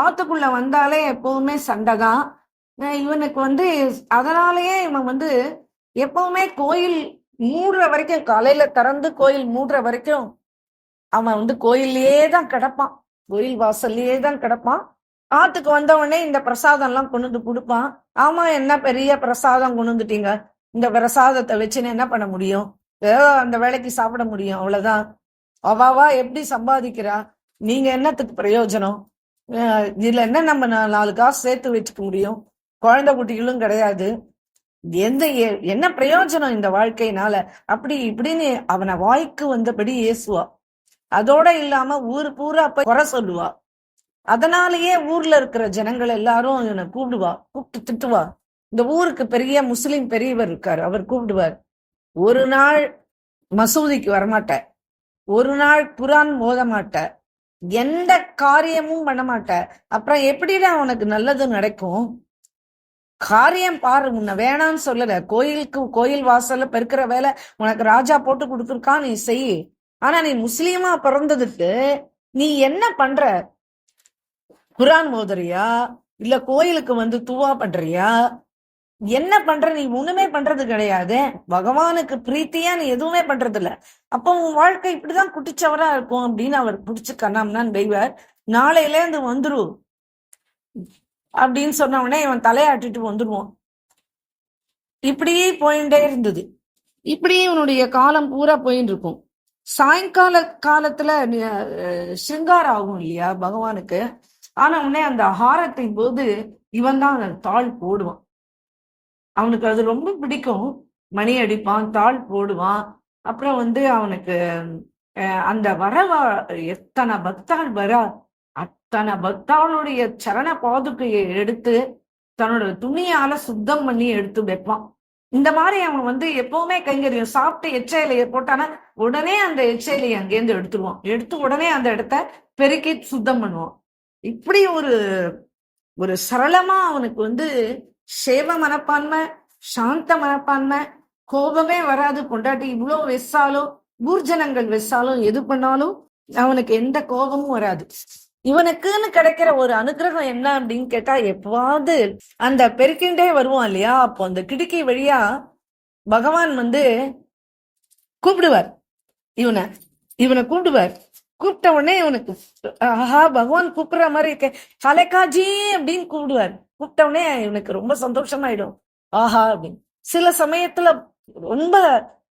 [SPEAKER 1] ஆத்துக்குள்ள வந்தாலே எப்பவுமே சண்டைதான் இவனுக்கு வந்து. அதனாலேயே இவன் வந்து எப்பவுமே கோயில் மூடுற வரைக்கும், காலையில திறந்து கோயில் மூடுற வரைக்கும் அவன் வந்து கோயிலே தான் கிடப்பான். கோயில் வாசல்லையே தான் கிடப்பான். ஆத்துக்கு வந்தவொடனே இந்த பிரசாதம் எல்லாம் கொண்டு வந்து கொடுப்பான். ஆமா, என்ன பெரிய பிரசாதம் கொண்டு வந்துட்டீங்க, இந்த பிரசாதத்தை வச்சுன்னு என்ன பண்ண முடியும், ஏதோ அந்த வேலைக்கு சாப்பிட முடியும், அவ்வளவுதான். அவாவா எப்படி சம்பாதிக்கிறா, நீங்க என்னத்துக்கு பிரயோஜனம், இதுல என்ன நம்ம 4 காசு சேர்த்து வச்சுக்க முடியும், குழந்தை குட்டிகளும் கிடையாது, என்ன பிரயோஜனம் இந்த வாழ்க்கையினால, அப்படி இப்படின்னு அவனை வாய்க்கு வந்தபடி ஏசுவா. அதோட இல்லாம ஊர் பூரா போய் குறை சொல்லுவா. அதனாலேயே ஊர்ல இருக்கிற ஜனங்கள் எல்லாரும் இவனை கூப்பிட்டு திட்டுவா. இந்த ஊருக்கு பெரிய முஸ்லிம் பெரியவர் இருக்காரு, அவர் கூப்பிடுவார். ஒரு நாள் மசூதிக்கு வரமாட்ட, ஒரு நாள் குரான் மோத மாட்ட, எந்த காரியமும் பண்ண மாட்ட, அப்புறம் எப்படிடா உனக்கு நல்லது நடக்கும், காரியம் பாரு, உன்னை வேணான்னு சொல்லல, கோயில் வாசல்ல பெருக்கிற வேலை உனக்கு ராஜா போட்டு கொடுத்துருக்கான், நீ செய். ஆனா நீ முஸ்லீமா பிறந்ததுக்கு நீ என்ன பண்ற, குரான் மோதுறியா இல்ல கோயிலுக்கு வந்து துவா பண்றியா, என்ன பண்ற, நீ ஒண்ணுமே பண்றது கிடையாது, பகவானுக்கு பிரீத்தியா நீ எதுவுமே பண்றது இல்ல, அப்போ உன் வாழ்க்கை இப்படிதான் குட்டிச்சவரா இருக்கும் அப்படின்னு அவர் பிடிச்சு கண்ணாம்னான் தெய்வார். நாளையில இருந்து வந்துரு அப்படின்னு சொன்ன உடனே இவன் தலையாட்டிட்டு வந்துடுவான். இப்படியே போயிட்டே இருந்தது. இப்படியே இவனுடைய காலம் பூரா போயின்னு இருக்கும். காலத்துல சிங்காரம் ஆகும் இல்லையா பகவானுக்கு. ஆனா உடனே அந்த ஆகாரத்தின் போது இவன் தான் அந்த தாள் போடுவான். அவனுக்கு அது ரொம்ப பிடிக்கும். மணி அடிப்பான், தாள் போடுவான். அப்புறம் வந்து அவனுக்கு அந்த வரவா எத்தனை பக்தாள் வரா, அத்தனை பக்தாளுடைய சரண பாதுகையை எடுத்து தன்னோட துணியால சுத்தம் பண்ணி எடுத்து வைப்பான். இந்த மாதிரி அவன் வந்து எப்பவுமே கைங்கரியம், சாப்பிட்டு எச்சையிலையை போட்டானா உடனே அந்த எச்சையிலையை அங்கேருந்து எடுத்துருவான். எடுத்து உடனே அந்த இடத்த பெருக்கி சுத்தம் பண்ணுவான். இப்படி ஒரு சரளமா அவனுக்கு வந்து சேவ மனப்பான்மை, சாந்த மனப்பான்மை, கோபமே வராது. பொண்டாட்டி இவ்வளவு வெச்சாலும், ஊர்ஜனங்கள் வெச்சாலும், எது பண்ணாலும் அவனுக்கு எந்த கோபமும் வராது. இவனுக்குன்னு கிடைக்கிற ஒரு அனுகிரகம் என்ன அப்படின்னு கேட்டா, எப்பாவது அந்த பெருக்கின்றே வருவான் இல்லையா, அப்போ அந்த கிடுக்கி வழியா பகவான் வந்து கூப்பிடுவார். இவனை கூப்பிடுவார். கூப்பிட்ட உடனே இவனுக்கு ஆஹா பகவான் கூப்பிடுற மாதிரி இருக்க, கலைக்காஜி அப்படின்னு கூப்பிடுவார். கூப்பிட்ட உடனே இவனுக்கு ரொம்ப சந்தோஷமாயிடும். ஆஹா அப்படின்னு. சில சமயத்துல ரொம்ப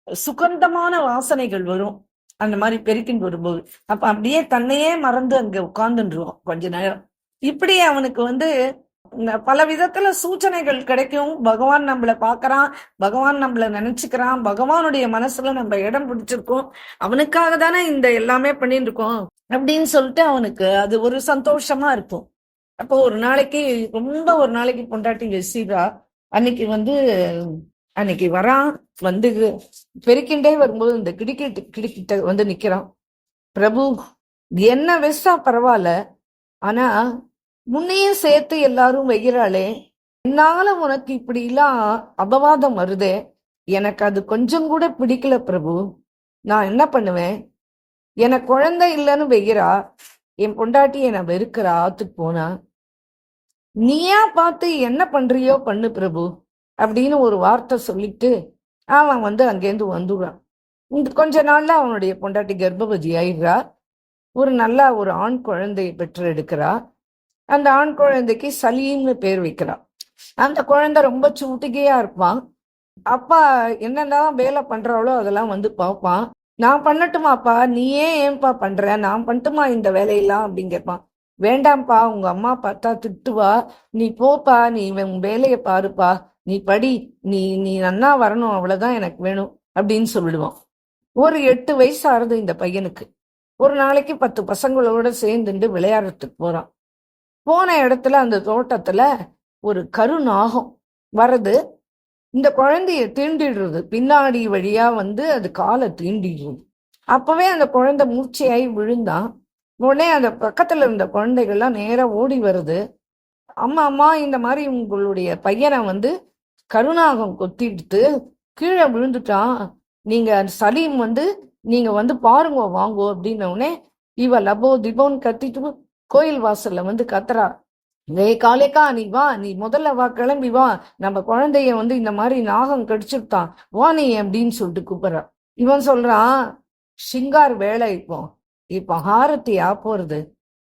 [SPEAKER 1] சுகந்தமான வாசனைகள் வரும் அந்த மாதிரி பெருக்கின்னு வரும்போது. அப்ப அப்படியே தன்னையே மறந்து அங்க உட்கார்ந்துருவான் கொஞ்ச நேரம். இப்படி அவனுக்கு வந்து பல விதத்துல சூச்சனைகள் கிடைக்கும். பகவான் நம்மள பாக்குறான், பகவான் நம்மள நினைச்சுக்கிறான், பகவானுடைய மனசுல நம்ம இடம் பிடிச்சிருக்கோம், அவனுக்காக தானே இந்த எல்லாமே பண்ணிட்டு இருக்கோம் அப்படின்னு சொல்லிட்டு அவனுக்கு அது ஒரு சந்தோஷமா இருக்கும். அப்போ ஒரு நாளைக்கு ஒரு நாளைக்கு பொண்டாட்டி வெசிரா அன்னைக்கு வரான். வந்து பெருக்கிண்டே வரும்போது இந்த கிடிக்கிட்ட வந்து நிக்கிறான். பிரபு, என்ன வெஸ்டா பரவாயில்ல, ஆனா முன்னையும் சேர்த்து எல்லாரும் வைக்கிறாளே, என்னால உனக்கு இப்படி எல்லாம் அபவாதம் வருதே, எனக்கு அது கொஞ்சம் கூட பிடிக்கல பிரபு. நான் என்ன பண்ணுவேன்? எனக்கு குழந்தை இல்லைன்னு வைக்கிறா, என் பொண்டாட்டி என்னை வெறுக்கிறா, ஆத்துக்கு போனா. நீயா பார்த்து என்ன பண்றியோ பண்ணு பிரபு அப்படின்னு ஒரு வார்த்தை சொல்லிட்டு அவன் வந்து அங்கேருந்து வந்துடுறான். கொஞ்ச நாள்ல அவனுடைய பொண்டாட்டி கர்ப்பவதி ஆயிடுறா. ஒரு ஆண் குழந்தையை பெற்று எடுக்கிறா. அந்த ஆண் குழந்தைக்கு சலீம்னு பேர் வைக்கிறா. அந்த குழந்தை ரொம்ப சூட்டிகையா இருப்பான். அப்பா என்னெல்லாம் வேலை பண்றாளோ அதெல்லாம் வந்து பார்ப்பான். நான் பண்ணட்டுமாப்பா, நீ ஏன்பா பண்ற, நான் பண்ணட்டுமா இந்த வேலையெல்லாம் அப்படின்னு கேட்பான். வேண்டாம்ப்பா, உங்க அம்மா பார்த்தா திட்டுவா, நீ போப்பா, நீ உன் வேலையை பாருப்பா, நீ படி, நீ நீ நன்னா வரணும், அவ்வளவுதான் எனக்கு வேணும் அப்படின்னு சொல்லிடுவான். ஒரு 8 வயசு ஆறுது இந்த பையனுக்கு. ஒரு நாளைக்கு 10 பசங்களோட சேர்ந்துட்டு விளையாடுறதுக்கு போறான். போன இடத்துல அந்த தோட்டத்துல ஒரு கருநாகம் வருது. இந்த குழந்தைய தீண்டிடுறது, பின்னாடி வழியா வந்து அது காலை தீண்டிடுறது. அப்பவே அந்த குழந்தை மூர்ச்சையாகி விழுந்தான். உடனே அந்த பக்கத்துல இருந்த குழந்தைகள்லாம் நேரா ஓடி வருது. அம்மா அம்மா, இந்த மாதிரி உங்களுடைய பையனை வந்து கருநாகம் கொத்திடுத்து கீழே விழுந்துட்டான், நீங்க சலீம் வந்து நீங்க வந்து பாருங்க வாங்கோ அப்படின்ன உடனே இவ லபோ திபோன்னு கத்திட்டு கோயில் வாசல்ல வந்து கத்துறா. காலேக்கா, நீ வா, நீ முதல்ல வா, கிளம்பி வா, நம்ம குழந்தைய வந்து இந்த மாதிரி நாகம் கடிச்சுட்டான், வா நீ அப்படின்னு சொல்லிட்டு கூப்பிடுறா. இவன் சொல்றான், சிங்கார் வேலை, இப்போ ஆரத்தி போறது,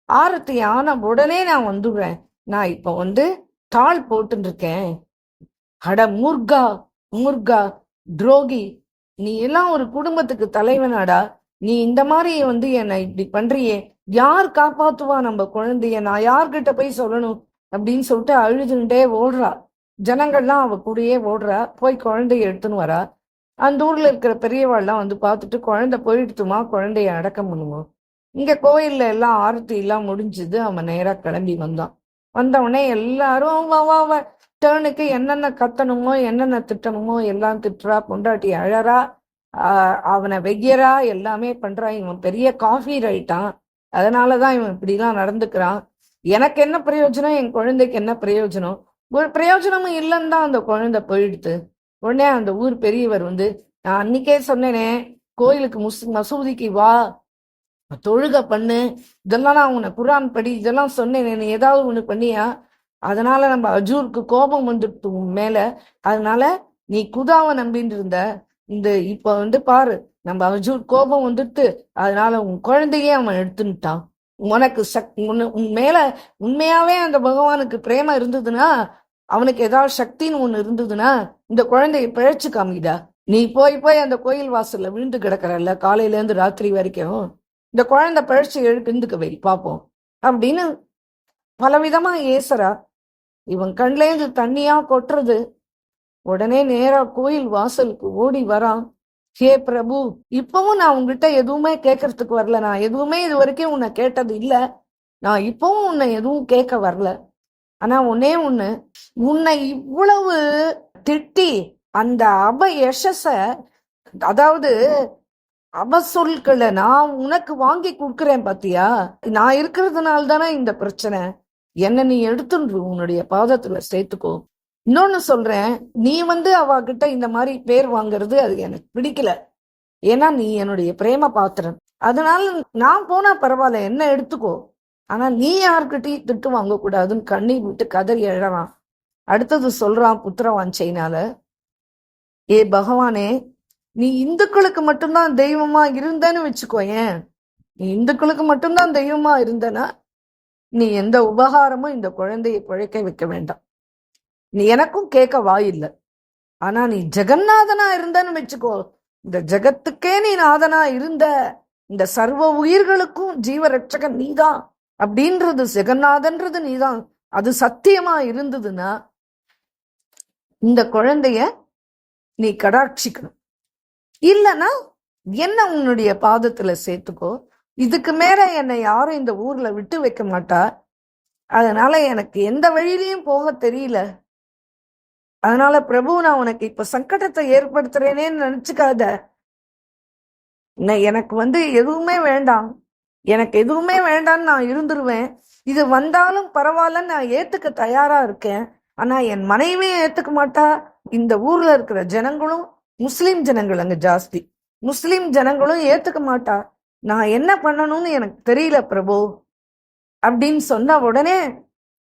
[SPEAKER 1] ஆரத்தி ஆன உடனே நான் வந்துடுறேன், நான் இப்போ வந்து தாள் போட்டு இருக்கேன். அட மூர்கா மூர்கா துரோகி, நீ எல்லாம் ஒரு குடும்பத்துக்கு தலைவனாடா, நீ இந்த மாதிரி வந்து என்னை இப்படி பண்றியே, யார் காப்பாத்துவா நம்ம குழந்தைய, நான் யார்கிட்ட போய் சொல்லணும் அப்படின்னு சொல்லிட்டு அழுதுண்டே ஓடுறா. ஜனங்கள்லாம் அவ கூடயே ஓடுறா. போய் குழந்தைய எடுத்துன்னு வரா. அந்த ஊர்ல இருக்கிற பெரியவாள்லாம் வந்து பார்த்துட்டு, குழந்தை போயிடுத்துமா, குழந்தைய அடக்கம் பண்ணுவோம். இங்க கோயில்ல எல்லாம் ஆரத்தி எல்லாம் முடிஞ்சுது. அவன் நேரா கிளம்பி வந்தான். வந்தவொடனே எல்லாரும் வா டேர்னுக்கு என்னென்ன கத்தணுமோ என்னென்ன திட்டணுமோ எல்லாம் திட்டுறா. பொண்டாட்டி அழறா, அவனை வெய்யறா, எல்லாமே பண்றா. இவன் பெரிய காஃபி ரைட்டான், அதனாலதான் இவன் இப்படிலாம் நடந்துக்கிறான். எனக்கு என்ன பிரயோஜனம், என் குழந்தைக்கு என்ன பிரயோஜனம், ஒரு பிரயோஜனமும் இல்லைன்னு தான் அந்த குழந்தை போயிடுத்து. உடனே அந்த ஊர் பெரியவர் வந்து, நான் அன்னைக்கே சொன்னேனே, கோயிலுக்கு மசூதிக்கு வா, தொழுகை பண்ணு, இதெல்லாம் நான் உன்னை குரான் படி, இதெல்லாம் சொன்னேன், நீ ஏதாவது ஒண்ணு பண்ணியா, அதனால நம்ம அஜூருக்கு கோபம் வந்துட்டு உன் மேல, அதனால நீ குதாவை நம்பின்னு இருந்த, இந்த இப்ப வந்து பாரு, நம்ம அஜூர் கோபம் வந்துட்டு, அதனால உன் குழந்தையே அவன் எடுத்துட்டான். உனக்கு உன் மேல உண்மையாவே அந்த பகவானுக்கு பிரேம இருந்ததுன்னா, அவனுக்கு ஏதாவது சக்தின்னு ஒண்ணு இருந்ததுன்னா, இந்த குழந்தைய பிழைச்சு காமிடா. நீ போய் அந்த கோயில் வாசல்ல விழுந்து கிடக்குறல்ல காலையில இருந்து ராத்திரி வரைக்கும், இந்த குழந்தை பிழைச்சு எழுந்துக்க வை பாப்போம் அப்படின்னு பலவிதமா ஏசரா. இவன் கண்லேருந்து தண்ணியா கொட்டுறது. உடனே நேரா கோயில் வாசலுக்கு ஓடி வரான். ஹே பிரபு, இப்பவும் நான் உங்ககிட்ட எதுவுமே கேட்கறதுக்கு வரல, நான் எதுவுமே இது வரைக்கும் உன்னை கேட்டது இல்ல, நான் இப்பவும் உன்னை எதுவும் கேட்க வரல. ஆனா ஒன்னே ஒண்ணு, உன்னை இவ்வளவு திட்டி அந்த யசஸ, அதாவது சொற்களை நான் உனக்கு வாங்கி கொடுக்குறேன் பாத்தியா, நான் இருக்கிறதுனால தானே இந்த பிரச்சனை, என்ன நீ எடுத்துன்று உன்னுடைய பாதத்துல சேர்த்துக்கோ. இன்னொன்னு சொல்றேன், நீ வந்து அவகிட்ட இந்த மாதிரி பேர் வாங்குறது அது எனக்கு பிடிக்கல, ஏன்னா நீ என்னுடைய பிரேம பாத்திரன், அதனால நான் போனா பரவாயில்ல, என்ன எடுத்துக்கோ, ஆனா நீ யாருக்கிட்டையும் திட்டு வாங்க கூடாதுன்னு கண்ணீர் விட்டு கதறி எழறான். அடுத்தது சொல்றான் புத்திரவாஞ்சைனால, ஏ பகவானே, நீ இந்துக்களுக்கு மட்டும்தான் தெய்வமா இருந்தன்னு வச்சுக்கோயேன், நீ இந்துக்களுக்கு மட்டும்தான் தெய்வமா இருந்தனா நீ எந்த உபகாரமும் இந்த குழந்தையை பிழைக்க வைக்க வேண்டாம், நீ எனக்கும் கேட்க வாயில்லை. ஆனா நீ ஜெகநாதனா இருந்தன்னு வச்சுக்கோ, இந்த ஜெகத்துக்கே நீ நாதனா இருந்த, இந்த சர்வ உயிர்களுக்கும் ஜீவ ரட்சகன் நீதான் அப்படின்றது, ஜெகநாதன்றது நீதான், அது சத்தியமா இருந்ததுன்னா இந்த குழந்தைய நீ கடாட்சிக்கணும். இல்லைன்னா என்ன உன்னுடைய பாதத்துல சேர்த்துக்கோ. இதுக்கு மேல என்னை யாரும் இந்த ஊர்ல விட்டு வைக்க மாட்டா. அதனால எனக்கு எந்த வழியிலையும் போக தெரியல. அதனால பிரபு, நான் உனக்கு இப்ப சங்கடத்தை ஏற்படுத்துறேனேன்னு நினைச்சுக்காத. எனக்கு எதுவுமே வேண்டாம், எனக்கு எதுவுமே வேண்டான்னு நான் இருந்துருவேன். இது வந்தாலும் பரவாயில்ல, நான் ஏத்துக்க தயாரா இருக்கேன். ஆனா என் மனைவியும் ஏத்துக்க மாட்டா. இந்த ஊர்ல இருக்கிற ஜனங்களும், முஸ்லிம் ஜனங்கள் அங்க ஜாஸ்தி, முஸ்லிம் ஜனங்களும் ஏத்துக்க மாட்டா. நான் என்ன பண்ணணும்னு எனக்கு தெரியல பிரபு அப்படின்னு சொன்ன உடனே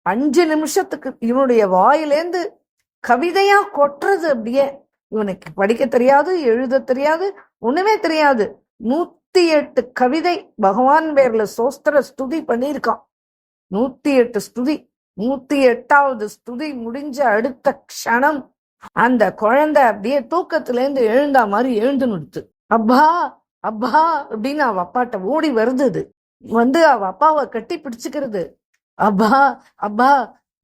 [SPEAKER 1] 5 நிமிஷத்துக்கு இவனுடைய வாயிலேந்து கவிதையா கொட்டுறது. அப்படியே இவனுக்கு படிக்க தெரியாது, எழுத தெரியாது, ஒண்ணுமே தெரியாது. 108 கவிதை பகவான் பேர்ல சோஸ்திர ஸ்துதி பண்ணியிருக்கான். 108 ஸ்துதி. 108வது ஸ்துதி முடிஞ்ச அடுத்த க்ஷணம் அந்த குழந்தை அப்படியே தூக்கத்திலேருந்து எழுந்தா மாதிரி எழுந்து நிறுத்து. அப்பா அப்பா அப்படின்னு அவ அப்பாட்ட ஓடி வருது. அவ அப்பாவை கட்டி பிடிச்சுக்கிறது. அப்பா அப்பா,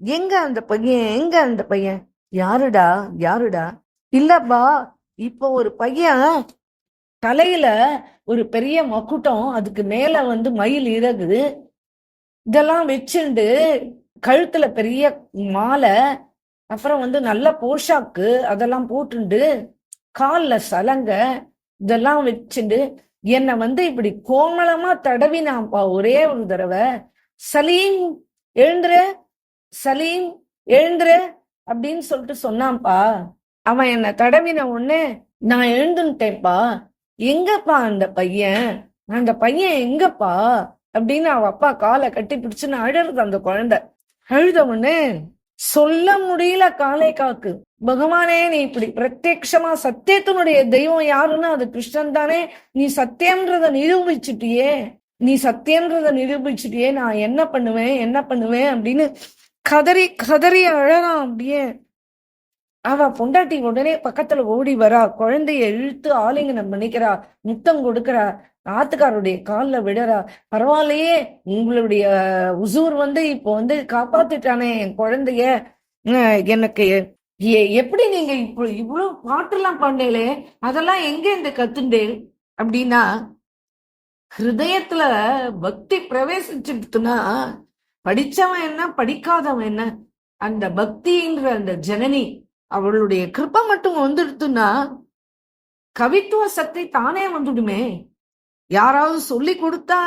[SPEAKER 1] எங்க அந்த பையன், எங்க அந்த பையன்? யாருடா யாருடா? இல்லப்பா, இப்போ ஒரு பையன் தலையில ஒரு பெரிய மக்குட்டம், அதுக்கு மேல மயில் இறகு இதெல்லாம் வச்சுண்டு, கழுத்துல பெரிய மாலை, அப்புறம் நல்ல போஷாக்கு அதெல்லாம் போட்டுண்டு, கால்ல சலங்க இதெல்லாம் வச்சுண்டு என்னை இப்படி கோமளமா தடவினான்ப்பா ஒரே ஒரு தடவை. சலீம் எழுந்துரு, சலீம் எழுந்துரு அப்படின்னு சொல்லிட்டு சொன்னான்ப்பா. அவன் என்ன தடவின உடனே நான் எழுந்துட்டேன்ப்பா. எங்கப்பா அந்த பையன், அந்த பையன் எங்கப்பா அப்படின்னு அவ அப்பா காலை கட்டி பிடிச்சுன்னு அழறது அந்த குழந்தை. அழுத உடனே சொல்ல முடியல காலை காக்கு, பகவானே நீ இப்படி பிரத்யக்ஷமா சத்தியத்தினுடைய தெய்வம் யாருன்னா அது கிருஷ்ணன் தானே, நீ சத்தியம்ன்றத நிரூபிச்சுட்டியே, நீ சத்தியம்ன்றத நிரூபிச்சுட்டியே, நான் என்ன பண்ணுவேன் என்ன பண்ணுவேன் அப்படின்னு கதறி கதறி அழறான். அப்படியே அவ பொண்டாட்டி உடனே பக்கத்துல ஓடி வரா, குழந்தைய இழுத்து ஆலிங்கனம் பண்ணிக்கிறா, முத்தம் கொடுக்கறா, ஆத்துக்காருடைய காலில் விடறா. பரவாயில்லையே, உங்களுடைய உசூர் இப்போ காப்பாத்திட்டானே என் குழந்தைய, எனக்கு எப்படி நீங்க இப்போ இவ்வளவு பாட்டுலாம் பண்ணலே, அதெல்லாம் எங்க இந்த கத்துண்டே அப்படின்னா, ஹிருதயத்துல பக்தி பிரவேசிச்சுட்டுனா படிச்சவன் என்ன படிக்காதவன் என்ன, அந்த பக்தின்ற அந்த ஜனனி அவளுடைய கிருப்பை மட்டும் வந்துடுத்துன்னா கவித்துவ சக்தி தானே வந்துடுமே. யாராவது சொல்லி கொடுத்தா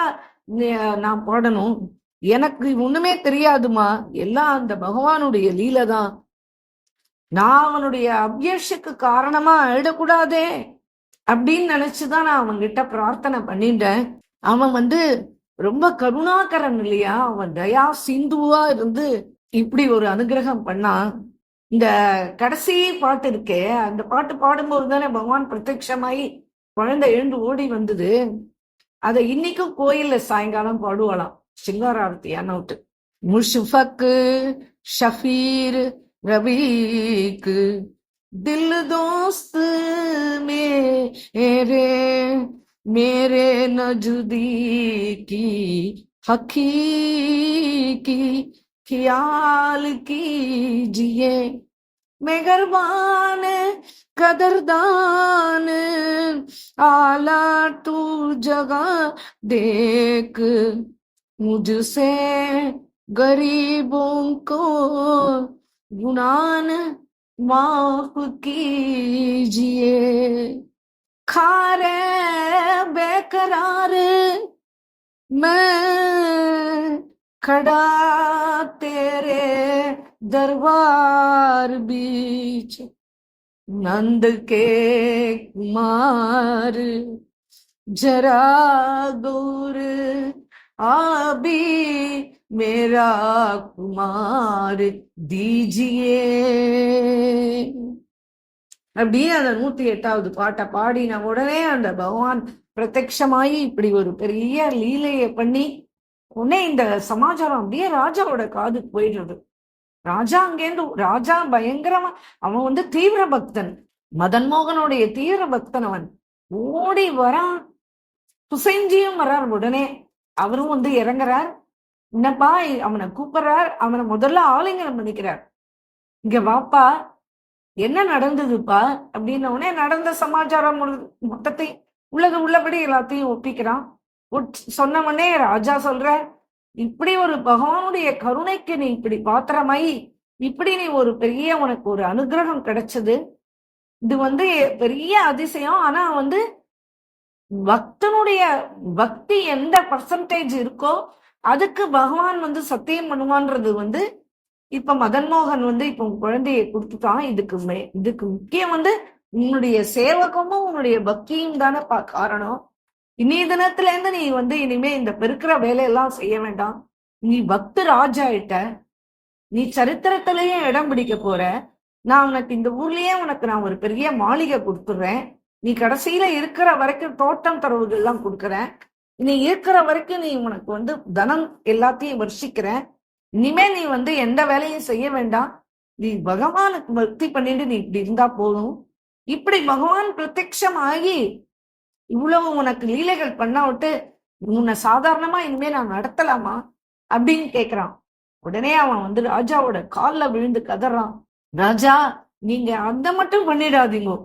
[SPEAKER 1] நான் பாடணும், எனக்கு ஒண்ணுமே தெரியாதுமா, எல்லாம் அந்த பகவானுடைய லீலை தான். நான் அவனுடைய அபியேஷுக்கு காரணமா ஆயிடக்கூடாதே அப்படின்னு நினைச்சுதான் நான் அவன்கிட்ட பிரார்த்தனை பண்ணிட்டேன். அவன் ரொம்ப கருணாகரன் இல்லையா, அவன் தயா சிந்துவா இருந்து இப்படி ஒரு அனுகிரகம் பண்ணான். இந்த கடைசி பாட்டு இருக்கே, அந்த பாட்டு பாடும்போது தானே பகவான் பிரத்யட்சமாயி குழந்தை எழுந்து ஓடி வந்தது. அதை இன்னைக்கும் கோயில்ல சாயங்காலம் பாடுவாளாம், சிங்காரார்த்தியா நோட்டு. முஷ்ஃபக்கு ஷஃபீர் ரபீக்கு दिल दोस्त मेरे मेरे नजदीकी हकीकी ख्याल कीजिए मेहरबान कदरदान आला तू जगह देख मुझसे गरीबों को गुनान माफ कीजिए खारे बेकरार मैं खड़ा तेरे दरबार बीच नंद के कुमार जरा दूर आबी मेरा कुमार दीजिए. அப்படியே அந்த 108வது பாட்டை பாடின உடனே அந்த பகவான் பிரத்யட்சமாயி இப்படி ஒரு பெரிய லீலையை பண்ணி உடனே இந்த சமாச்சாரம் அப்படியே ராஜாவோட காதுக்கு போயிடுறது. ராஜா அங்கேருந்து, ராஜா பயங்கரமா, அவன் தீவிர பக்தன், மதன் மோகனுடைய தீவிர பக்தன். அவன் ஓடி வரான், புசைஞ்சியும் வர்றார். உடனே அவரும் இறங்குறார். என்னப்பா அவனை கூப்பிடுறார், அவனை முதல்ல ஆலிங்கனம் பண்ணிக்கிறார். இங்க வாப்பா, என்ன நடந்ததுப்பா அப்படின்ன உடனே நடந்த சமாச்சாரம் மொத்தத்தை உள்ளபடி எல்லாத்தையும் ஒப்பிக்கிறான். சொன்ன உடனே ராஜா சொல்ற, இப்படி ஒரு பகவானுடைய கருணைக்கு நீ இப்படி பாத்திரமாயி, இப்படி நீ ஒரு பெரிய உனக்கு ஒரு அனுகிரகம் கிடைச்சது, இது பெரிய அதிசயம். ஆனா பக்தனுடைய பக்தி எந்த பர்சன்டேஜ் இருக்கோ அதுக்கு பகவான் சத்தியம் பண்ணுவான்றது இப்ப மதன்மோகன் இப்ப குழந்தையை கொடுத்துட்டான். இதுக்கு முக்கியம் உன்னுடைய சேவகமும் உன்னுடைய பக்தியும் தானே காரணம். இன்னைய தினத்துல இருந்து நீ இனிமே இந்த பெருக்கிற வேலையெல்லாம் செய்ய வேண்டாம். நீ பக்து ராஜாயிட்ட, நீ சரித்திரத்திலேயே இடம் பிடிக்க போற. நான் உனக்கு இந்த ஊர்லயே நான் ஒரு பெரிய மாளிகை கொடுத்துடுறேன். நீ கடைசியில இருக்கிற வரைக்கும் தோட்டம் தரவுகள் எல்லாம் கொடுக்குறேன். நீ இருக்கிற வரைக்கும் நீ உனக்கு தனம் எல்லாத்தையும் வர்ஷிக்கிறேன். இனிமே நீ எந்த வேலையும் செய்ய வேண்டாம். நீ பகவானுக்கு பக்தி பண்ணிட்டு நீ இப்படி இருந்தா போதும். இப்படி பகவான் பிரத்யக்ஷம் ஆகி இவ்வளவு உனக்கு லீலைகள் பண்ண விட்டு உன்னை சாதாரணமா இனிமே நான் நடத்தலாமா அப்படின்னு கேக்குறான். உடனே அவன் ராஜாவோட காலில் விழுந்து கதறான். ராஜா, நீங்க அந்த மட்டும் பண்ணிடாதீங்கோ,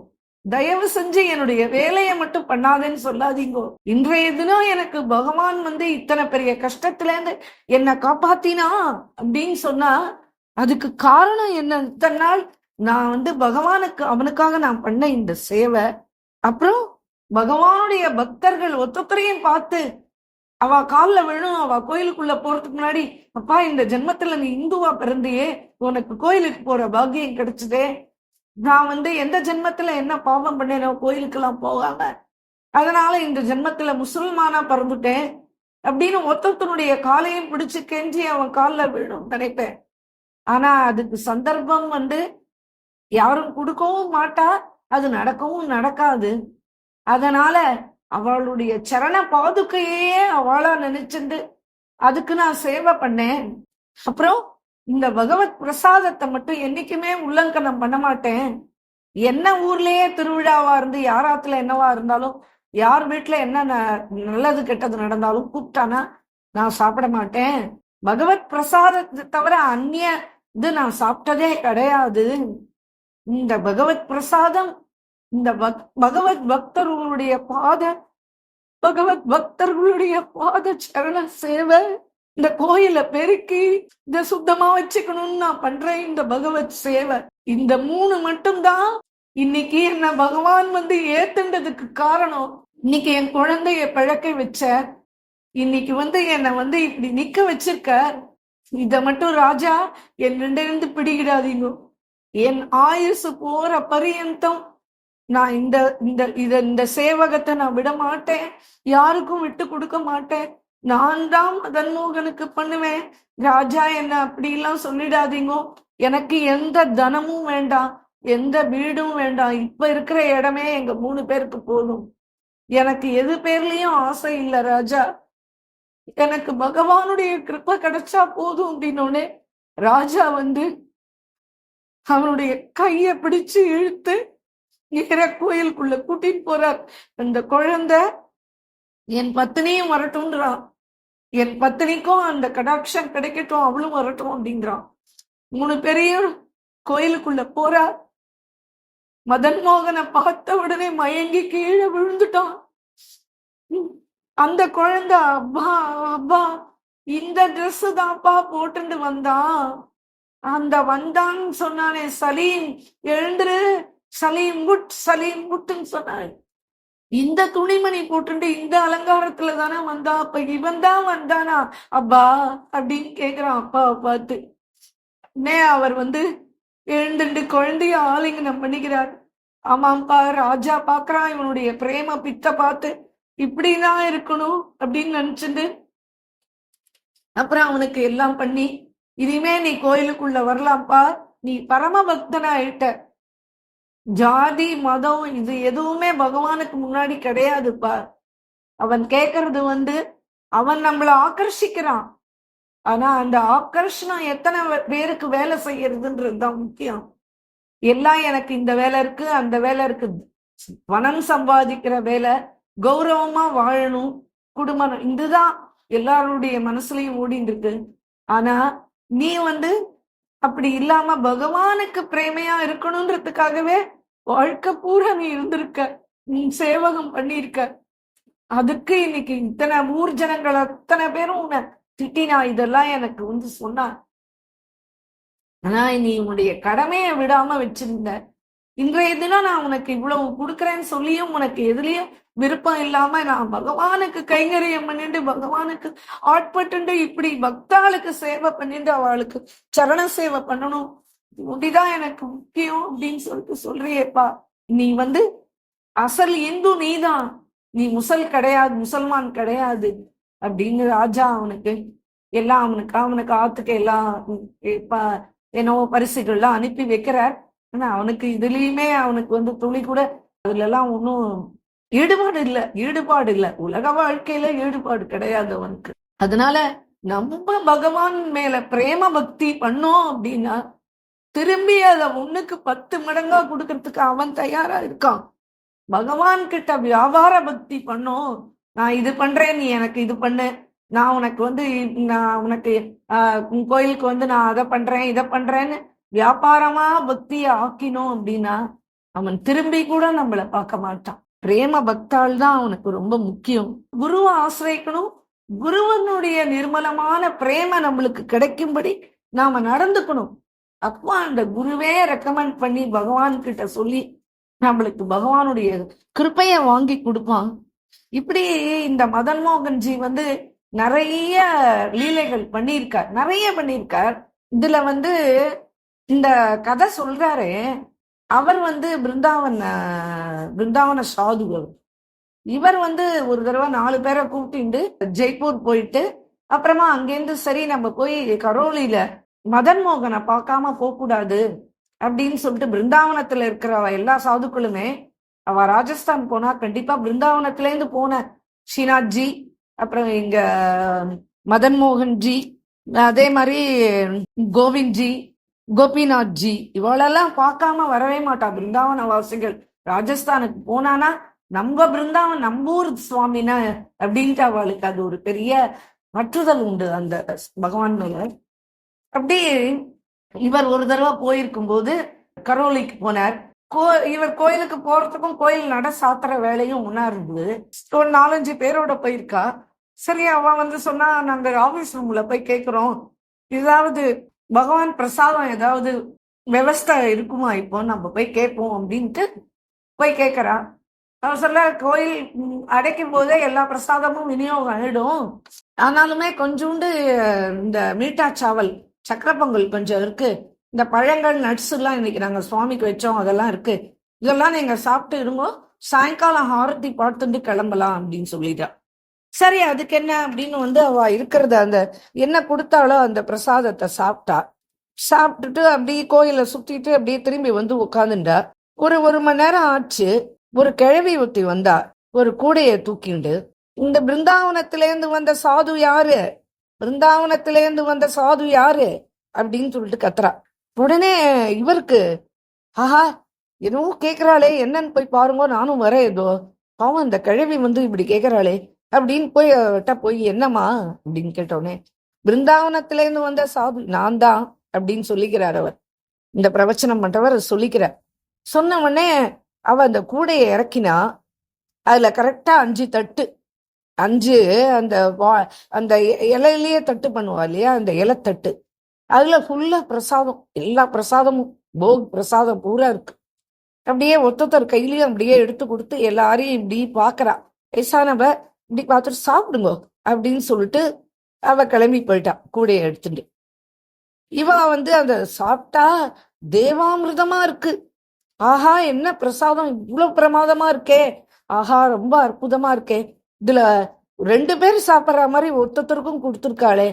[SPEAKER 1] தயவு செஞ்சு என்னுடைய வேலையை மட்டும் பண்ணாதேன்னு சொல்லாதீங்கோ. இன்றைய தினம் எனக்கு பகவான் இத்தனை பெரிய கஷ்டத்துல இருந்து என்னை காப்பாத்தினா அப்படின்னு சொன்னா அதுக்கு காரணம் என்ன? இத்தனை நாள் நான் பகவானுக்கு அவனுக்காக நான் பண்ண இந்த சேவை, அப்புறம் பகவானுடைய பக்தர்கள் ஒத்தொத்தரையும் பார்த்து அவ காலில் விழும், அவ கோயிலுக்குள்ள போறதுக்கு முன்னாடி, அப்பா இந்த ஜென்மத்துல நீ இந்துவா பிறந்தியே, உனக்கு கோயிலுக்கு போற பாக்கியம் கிடைச்சதே, நான் எந்த ஜென்மத்துல என்ன பாவம் பண்ணேனோ கோயிலுக்கெல்லாம் போகாம, அதனால இந்த ஜென்மத்துல முசல்மானா பிறந்துட்டேன் அப்படின்னு ஒத்தனுடைய காலையும் பிடிச்சு கெஞ்சி அவன் காலில் விழும் நினைப்பேன். ஆனா அதுக்கு சந்தர்ப்பம் யாரும் கொடுக்கவும் மாட்டா, அது நடக்கவும் நடக்காது. அதனால அவளுடைய சரண பாதுகையே அவளா நினைச்சுண்டு அதுக்கு நான் சேவை பண்ணேன். அப்புறம் இந்த பகவத் பிரசாதத்தை மட்டும் என்னைக்குமே உல்லங்கனம் பண்ண மாட்டேன். என்ன ஊர்லயே திருவிழாவா இருந்து யாராத்துல என்னவா இருந்தாலும், யார் வீட்டுல என்ன நல்லது கெட்டது நடந்தாலும் கூப்பிட்டானா நான் சாப்பிட மாட்டேன். பகவத் பிரசாதத்தை தவிர அந்நிய இது நான் சாப்பிட்டதே கிடையாது. இந்த பகவத் பிரசாதம், இந்த பகவத் பக்தர்களுடைய பாத சரண சேவை, இந்த கோயில பெருக்கி இந்த சுத்தமா வச்சுக்கணும்னு நான் பண்றேன் இந்த பகவத் சேவை. இந்த 3 மட்டும்தான் இன்னைக்கு என்ன பகவான் ஏத்துண்டதுக்கு காரணம். இன்னைக்கு என் குழந்தைய பிழக்க வச்ச, இன்னைக்கு என்னை இப்படி நிக்க வச்சிருக்க. இத மட்டும் ராஜா என்னிருந்து பிடிக்கிடாதீங்க. என் ஆயுசு போற பரியந்தம் நான் இந்த சேவகத்தை நான் விட மாட்டேன், யாருக்கும் விட்டு கொடுக்க மாட்டேன். நான் தான் மதன்மோகனுக்கு பண்ணுவேன். ராஜா என்ன அப்படி எல்லாம் சொல்லிடாதீங்க. எனக்கு எந்த தனமும் வேண்டாம், எந்த வீடும் வேண்டாம். இப்ப இருக்கிற இடமே எங்க 3 பேருக்கு போதும். எனக்கு எது பேர்லயும் ஆசை இல்லை ராஜா. எனக்கு பகவானுடைய கிருப்பை கிடைச்சா போதும் அப்படின்னோடனே ராஜா அவனுடைய கைய பிடிச்சு இழுத்து நேர கோயிலுக்குள்ள கூட்டிட்டு போறார். அந்த குழந்தை என் பத்தினியும் வரட்டும்ன்றான், என் பத்தினிக்கும் அந்த கடாட்சம் கிடைக்கட்டும், அவளும் வரட்டும் அப்படின்றான். 3 பேரையும் கோயிலுக்குள்ள போறார். மதன்மோகனை பார்த்த உடனே மயங்கி கீழே விழுந்துட்டான். அந்த குழந்தை, அப்பா அப்பா இந்த ட்ரெஸ் தான்ப்பா போட்டுட்டு வந்தான், அந்த வந்தான்னு சொன்னானே சலீம், எழுந்துரு சலீம் குட், சலீம் குட்டுன்னு சொன்னான். இந்த துணிமணி போட்டு இந்த அலங்காரத்துல தானே வந்தா, அப்ப இவன் தான் வந்தானா அப்பா அப்படின்னு கேக்குறான் அப்பாவை பார்த்து. அவர் எழுந்துட்டு குழந்தைய ஆலிங்கனம் பண்ணிக்கிறார். ஆமாப்பா, ராஜா பாக்குறான் இவனுடைய பிரேம பித்த பார்த்து இப்படிதான் இருக்கணும் அப்படின்னு நினைச்சுட்டு அப்புறம் அவனுக்கு எல்லாம் பண்ணி, இனிமே நீ கோயிலுக்குள்ள வரலாம்ப்பா, நீ பரம பக்தனா ஆயிட்ட, ஜாதி மதம் இது எதுவுமே பகவானுக்கு முன்னாடி கிடையாதுப்பா. அவன் கேக்குறது அவன் நம்மள ஆக்கர்ஷிக்கிறான். ஆனா அந்த ஆக்கர்ஷணம் எத்தனை பேருக்கு வேலை செய்யறதுன்றதுதான் முக்கியம். எல்லாம் எனக்கு இந்த வேலை இருக்கு, அந்த வேலை இருக்கு, பணம் சம்பாதிக்கிற வேலை, கௌரவமா வாழணும், குடும்பம், இதுதான் எல்லாருடைய மனசுலயும் ஓடிட்டு இருக்கு. ஆனா நீ அப்படி இல்லாம பகவானுக்கு பிரேமையா இருக்கணும்ன்றதுக்காகவே வாழ்க்கை பூரா நீ இருந்திருக்க, நீ சேவகம் பண்ணிருக்க. அதுக்கு இன்னைக்கு இத்தனை ஊர் ஜனங்கள் அத்தனை பேரும் உன்னை திட்டினா, இதெல்லாம் எனக்கு சொன்னா. ஆனா நீ உன்னுடைய கடமையை விடாம வச்சிருந்த. இன்றைய தினம் நான் உனக்கு இவ்வளவு கொடுக்குறேன்னு சொல்லியும் உனக்கு எதுலயும் விருப்பம் இல்லாம நான் பகவானுக்கு கைங்கரியம் பண்ணிட்டு பகவானுக்கு ஆட்பட்டு இப்படி பக்தாளுக்கு சேவை பண்ணிட்டு அவளுக்கு சரண சேவை பண்ணணும், இப்படிதான் எனக்கு முக்கியம் அப்படின்னு சொல்லிட்டு சொல்றியேப்பா. நீ அசல் இந்து நீதான், நீ முசல்மான் கிடையாது அப்படின்னு ராஜா அவனுக்கு எல்லாம் அவனுக்கு ஆத்துக்கு எல்லாம் என்னவோ பரிசுகள்லாம் அனுப்பி வைக்கிறார். ஆனா அவனுக்கு இதுலயுமே அவனுக்கு துளி கூட அதுல எல்லாம் ஒன்னும் ஈடுபாடு இல்ல. உலக வாழ்க்கையில ஈடுபாடு கிடையாது அவனுக்கு. அதனால நம்ம பகவான் மேல பிரேம பக்தி பண்ணோம் அப்படின்னா திரும்பி அதை 1க்கு 10 மடங்கா கொடுக்கறதுக்கு அவன் தயாரா இருக்கான். பகவான் கிட்ட வியாபார பக்தி பண்ணோம், நான் இது பண்றேன், நீ எனக்கு இது பண்ணு, நான் உனக்கு நான் உனக்கு கோயிலுக்கு நான் அதை பண்றேன் இதை பண்றேன்னு வியாபாரமா பக்தியை ஆக்கினோம் அப்படின்னா அவன் திரும்பி கூட நம்மளை பார்க்க மாட்டான். பிரேம பக்தால் தான் அவனுக்கு ரொம்ப முக்கியம். குருவை ஆசிரியக்கணும். குருவனுடைய நிர்மலமான பிரேம நம்மளுக்கு கிடைக்கும்படி நாம நடந்துக்கணும். அப்போ அந்த குருவே ரெக்கமெண்ட் பண்ணி பகவான் கிட்ட சொல்லி நம்மளுக்கு பகவானுடைய கிருப்பைய வாங்கி கொடுப்பான். இப்படி இந்த மதன் மோகன்ஜி நிறைய லீலைகள் பண்ணியிருக்கார். இதுல இந்த கதை சொல்றாரு. அவர் பிருந்தாவன சாதுவர். இவர் ஒரு தடவை 4 பேரை கூப்பிட்டு ஜெய்ப்பூர் போயிட்டு அப்புறமா அங்கேருந்து சரி நம்ம போய் கரோலியில மதன் மோகனை பார்க்காம போகக்கூடாது அப்படின்னு சொல்லிட்டு பிருந்தாவனத்துல இருக்கிற எல்லா சாதுக்களுமே அவ ராஜஸ்தான் போனா கண்டிப்பா பிருந்தாவனத்துல இருந்து போன ஸ்ரீநாத்ஜி, அப்புறம் இங்க மதன் மோகன்ஜி, அதே மாதிரி கோவிந்த்ஜி, கோபிநாத்ஜி, இவளெல்லாம் பார்க்காம வரவே மாட்டா பிருந்தாவன வாசிகள். ராஜஸ்தானுக்கு போனானா நம்ம பிருந்தாவன் நம்பூர் சுவாமினா அப்படின்ட்டு அவளுக்கு அது ஒரு பெரிய பற்றுதல் உண்டு அந்த பகவான் மேல. அப்படி இவர் ஒரு தடவை போயிருக்கும் போது கரோலிக்கு போனார். இவர் கோயிலுக்கு போறதுக்கும் கோயில் நட சாத்துற வேலையும் ஒன்னா இருந்தது. ஒரு 4-5 பேரோட போயிருக்கா. சரி, அவ சொன்னா, நாங்க ஆபீஸ் ரூம்ல போய் கேட்கிறோம், ஏதாவது பகவான் பிரசாதம் ஏதாவது விவஸ்தா இருக்குமா, இப்போ நம்ம போய் கேட்போம் அப்படின்ட்டு போய் கேட்கறா. அவ சொல்ல, கோயில் அடைக்கும் போதே எல்லா பிரசாதமும் விநியோகம் ஆயிடும், ஆனாலுமே கொஞ்சோண்டு இந்த மீட்டா சாவல் சக்கரை பொங்கல் கொஞ்சம் இருக்கு, இந்த பழங்கள் நட்ஸ் எல்லாம் இன்னைக்கு நாங்க சுவாமிக்கு வச்சோம் அதெல்லாம் இருக்கு, இதெல்லாம் நீங்க சாப்பிட்டு இருங்கோ, சாயங்காலம் ஹாரத்தி பார்த்துட்டு கிளம்பலாம் அப்படின்னு சொல்லிட்டா. சரி, அதுக்கு என்ன அப்படின்னு அவ இருக்கிறத அந்த என்ன கொடுத்தாலோ அந்த பிரசாதத்தை சாப்பிட்டுட்டு அப்படியே கோயிலை சுத்திட்டு அப்படியே திரும்பி உட்காந்துண்டா. ஒரு மணி நேரம் ஆச்சு. ஒரு கிழவி ஒத்தி வந்தா, ஒரு கூடைய தூக்கிண்டு. இந்த பிருந்தாவனத்திலேருந்து வந்த சாது யாரு, பிருந்தாவனத்திலேருந்து வந்த சாது யாரு அப்படின்னு சொல்லிட்டு கத்துறா. உடனே இவருக்கு, ஆஹா என்னவோ கேக்குறாளே, என்னன்னு போய் பாருங்க, நானும் வரேன், ஏதோ பாவம் அந்த கிழவி இப்படி கேக்குறாளே அப்படின்னு போய் என்னம்மா அப்படின்னு கேட்டோடனே, பிருந்தாவனத்திலேருந்து வந்த சாது நான் தான் அப்படின்னு சொல்லிக்கிறார் அவர். இந்த பிரவச்சனம் பண்றவர் சொல்லிக்கிறார். சொன்ன உடனே அவ அந்த கூடையை இறக்கினா, அதுல கரெக்டா 5 தட்டு, 5 அந்த இலையிலேயே தட்டு பண்ணுவா இல்லையா, அந்த இலைத்தட்டு, அதுல ஃபுல்லா பிரசாதம், எல்லா பிரசாதமும் போக் பிரசாதம் பூரா இருக்கு. அப்படியே ஒத்தொத்தர் கையிலயும் அப்படியே எடுத்து கொடுத்து எல்லாரையும் இப்படி பாக்குறா. வயசானவ இப்படி பார்த்துட்டு, சாப்பிடுங்க அப்படின்னு சொல்லிட்டு அவ கிளம்பி போயிட்டா கூடையை எடுத்துட்டு. இவ அந்த சாப்பிட்டா தேவாமிர்தமா இருக்கு. ஆஹா, என்ன பிரசாதம், இவ்வளவு பிரமாதமா இருக்கே, ஆஹா ரொம்ப அற்புதமா இருக்கே, இதுல 2 பேர் சாப்பிட்ற மாதிரி ஒருத்தருக்கும் கொடுத்துருக்காளே,